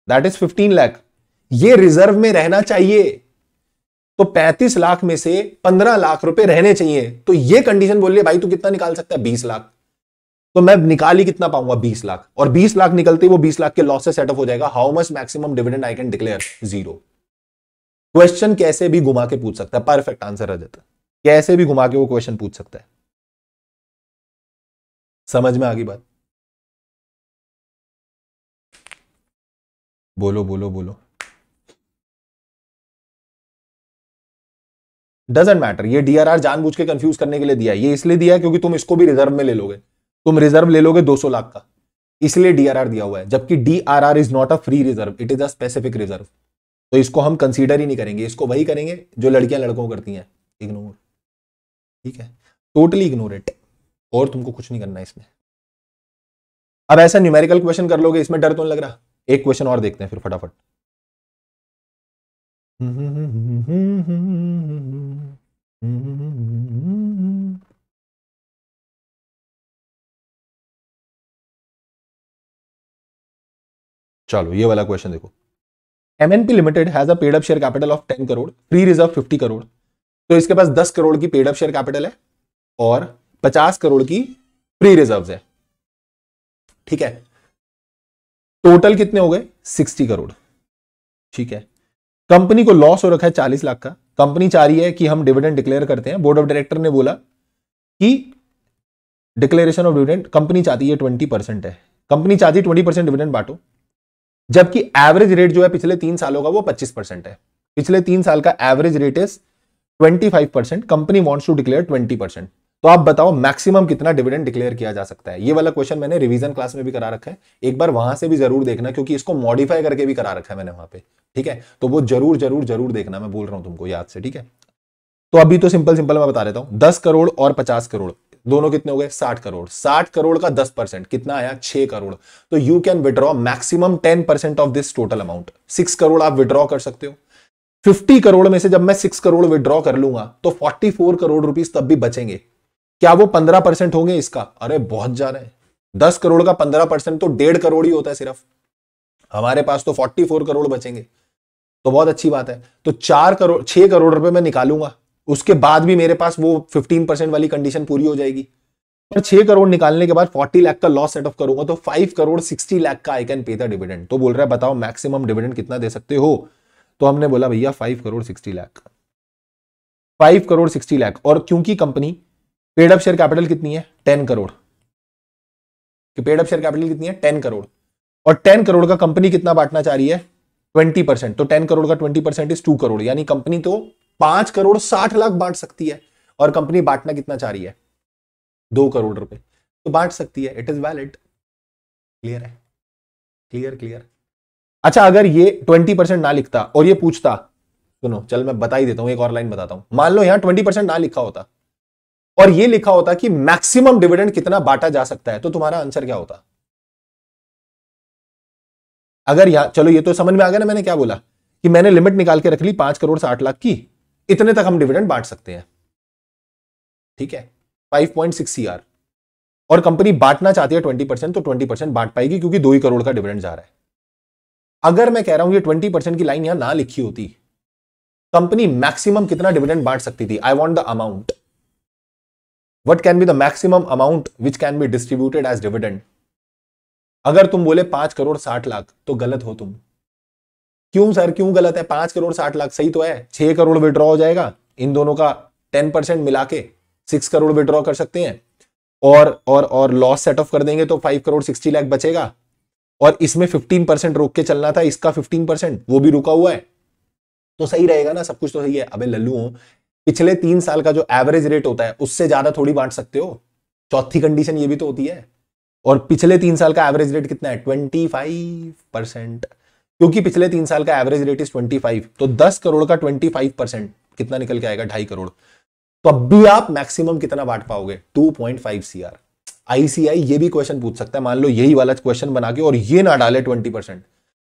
दैट इज 15 लाख, ये रिजर्व में रहना चाहिए। तो 35 लाख में से 15 लाख रुपए रहने चाहिए। तो ये कंडीशन बोल रही है भाई तू कितना निकाल सकता है? 20 लाख। तो मैं निकाल ही कितना पाऊंगा? 20 लाख। और 20 लाख निकलते ही वो 20 लाख के लॉस से सेटअप हो जाएगा। How much maximum dividend I can declare? 0। Question कैसे भी घुमा के पूछ सकता है, परफेक्ट आंसर आ जाता है, कैसे भी घुमा के वो क्वेश्चन पूछ सकता है। समझ में आ गई बात? बोलो बोलो बोलो। डजंट मैटर, ये डीआरआर जानबूझ के कंफ्यूज करने के लिए दिया है। ये इसलिए दिया है क्योंकि तुम इसको भी रिजर्व में ले लोगे, तुम रिजर्व ले लोगे 200 लाख का, इसलिए डीआरआर दिया हुआ है। जबकि DRR is not a free reserve, it is a specific reserve. तो इसको हम कंसीडर ही नहीं करेंगे, इसको वही करेंगे जो लड़कियां लड़कों को करती हैं, इग्नोर। ठीक है, टोटली इग्नोर इट, और तुमको कुछ नहीं करना है इसमें। अब ऐसा न्यूमेरिकल क्वेश्चन कर लोगे, इसमें डर तो नहीं लग रहा? एक क्वेश्चन और देखते हैं फिर फटाफट। चलो ये वाला क्वेश्चन देखो। MNP limited has a paid up share capital of 10 crore, free reserve 50 crore. तो इसके पास 10 करोड़ की पेड अप शेयर कैपिटल है और 50 करोड़ की फ्री रिजर्व्स है। ठीक है, टोटल कितने हो गए? 60 करोड़। ठीक है, कंपनी को लॉस हो रखा है 40 लाख का। कंपनी चाह रही है कि हम डिविडेंड डिक्लेयर करते हैं। बोर्ड ऑफ डायरेक्टर ने बोला कि डिक्लेरेशन ऑफ डिविडेंड कंपनी चाहती है 20% है, कंपनी चाहती है 20% डिविडेंड बांटो, जबकि एवरेज रेट जो है पिछले 3 सालों का वो 25% है। पिछले 3 साल का average rate is 25%, company wants to declare 20%। तो आप बताओ मैक्सिमम कितना डिविडेंड डिक्लेयर किया जा सकता है? ये वाला क्वेश्चन मैंने रिवीजन क्लास में भी करा रखा है, एक बार वहां से भी जरूर देखना, क्योंकि इसको मॉडिफाई करके भी करा रखा है मैंने वहां पे। ठीक है, तो वो जरूर जरूर जरूर देखना, मैं बोल रहा हूं तुमको याद से। ठीक है, तो अभी तो सिंपल सिंपल मैं बता देता हूं। 10 करोड़ और 50 करोड़ दोनों कितने हो गए? 60 करोड़। 60 करोड़ का 10% कितना आया? 6 करोड़। तो you can withdraw maximum 10% of this total amount. 6 crore आप विड्रॉ कर सकते हो। 50 करोड़ में से जब मैं 6 करोड़ विड्रॉ कर लूंगा तो 44 करोड़ रुपीस तब भी बचेंगे। क्या वो 15% होंगे इसका? अरे बहुत जा रहे हैं। 10 करोड़ का 15% तो 1.5 करोड़ ही होता है सिर्फ। हमारे पास तो 44 करोड़ बचेंगे, तो बहुत अच्छी बात है। तो 6 करोड़ रुपए मैं निकालूंगा, उसके बाद भी मेरे पास वो 15% वाली कंडीशन पूरी हो जाएगी। और 6 करोड़ निकालने के बाद 40 लाख का लॉस सेट ऑफ करूंगा तो 5 करोड़ 60 लाख का I can pay the dividend. तो बोल रहा है बताओ मैक्सिमम डिविडेंड कितना दे सकते हो? तो हमने बोला भैया 5 करोड़ 60 लाख। 5 करोड़ 60 लाख। और क्योंकि company paid up share capital कितनी है 10 करोड़, कि पेड अप शेयर कैपिटल कितनी है 10 करोड़, और 10 करोड़ का कंपनी कितना बांटना चाह रही है 20%, तो 10 करोड़ का 20% इज 2 करोड़, यानी कंपनी तो 5 करोड़ 60 लाख बांट सकती है, और कंपनी बांटना कितना चाह रही है 2 करोड़ रुपए, तो बांट सकती है, इट इज वैलिड। क्लियर है, क्लियर क्लियर। अच्छा अगर ये 20% ना लिखता और ये पूछता, सुनो चल मैं बता ही देता हूं, एक और लाइन बताता हूं, मान लो यहां 20% ना लिखा होता और ये लिखा होता कि मैक्सिमम डिविडेंड कितना बांटा जा सकता है, तो तुम्हारा आंसर क्या होता? अगर यहां, चलो ये तो समझ में आ गया ना मैंने क्या बोला, कि मैंने लिमिट निकाल के रख ली 5 करोड़ 60 लाख की, इतने तक हम डिविडेंड बांट सकते हैं, ठीक है 5.6 CR, और कंपनी बांटना चाहती है 20%, तो 20% बांट पाएगी क्योंकि 2 ही करोड़ का डिविडेंड जा रहा है। अगर मैं कह रहा हूं ये 20% की लाइन यहां ना लिखी होती, कंपनी मैक्सिमम कितना डिविडेंड बांट सकती थी, I want the amount, what can be the maximum amount which can be distributed as dividend. अगर तुम बोले 5 करोड़ 60 लाख तो गलत हो तुम। क्यों सर, क्यों गलत है? 5 करोड़ 60 लाख सही तो है, 6 करोड़ विड्रॉ हो जाएगा, इन दोनों का 10% मिला के 6 करोड़ विड्रॉ कर सकते हैं, और लॉस सेट ऑफ कर देंगे तो 5 करोड़ 60 लाख बचेगा, और इसमें 15% रोक के चलना था, इसका 15% वो भी रुका हुआ है, तो सही रहेगा ना, सब कुछ तो सही है। अबे लल्लू हो, पिछले 3 साल का जो एवरेज रेट होता है उससे ज्यादा थोड़ी बांट सकते हो, चौथी कंडीशन ये भी तो होती है। और पिछले 3 साल का एवरेज रेट कितना है 25%, क्योंकि पिछले 3 साल का एवरेज रेट इज 25, तो 10 करोड़ का 25% कितना निकल के आएगा 2.5 करोड़, तो अब भी आप मैक्सिमम कितना बांट पाओगे 2.5 CR। आईसीआई ये भी क्वेश्चन पूछ सकता है, मान लो यही वाला क्वेश्चन बना के और ये ना डाले 20%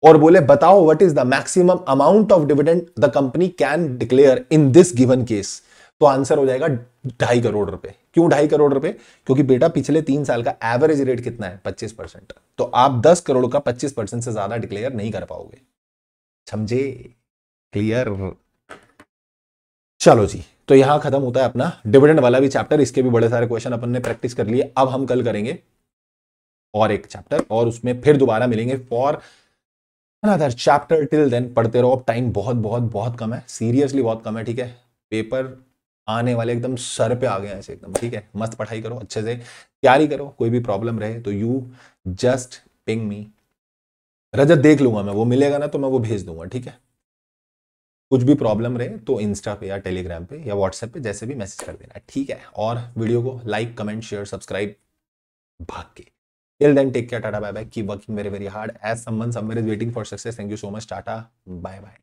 और बोले बताओ what is the maximum amount of dividend the company can declare in this given case, तो आंसर हो जाएगा 2.5 करोड़ रुपए। क्यों 2.5 करोड़ रुपए? क्योंकि बेटा पिछले 3 साल का एवरेज रेट कितना है 25%, तो आप 10 करोड़ का 25% से ज्यादा डिक्लेयर नहीं कर पाओगे, समझे? क्लियर? चलो जी, तो यहां खत्म होता है अपना डिविडेंड वाला भी चैप्टर, इसके भी बड़े सारे क्वेश्चन अपन ने प्रैक्टिस कर लिए। अब हम कल करेंगे और एक चैप्टर, और उसमें फिर दोबारा मिलेंगे for another chapter. Till then पढ़ते रहो, अब टाइम बहुत बहुत बहुत कम है, सीरियसली बहुत कम है, ठीक है? पेपर आने वाले एकदम सर पे आ गए ऐसे एकदम, ठीक है? मस्त पढ़ाई करो, अच्छे से तैयारी करो, कोई भी प्रॉब्लम रहे तो यू जस्ट पिंग मी। रजत देख लूंगा मैं, वो मिलेगा ना तो मैं वो भेज दूंगा, ठीक है? कुछ भी प्रॉब्लम रहे तो इंस्टा पे या टेलीग्राम पे या व्हाट्सएप पे जैसे भी मैसेज कर देना, ठीक है? और वीडियो को लाइक कमेंट शेयर सब्सक्राइब भाग के। Till then take care, tata bye bye, keep working very very hard, as someone somewhere is waiting for success. Thank you so much, tata bye bye.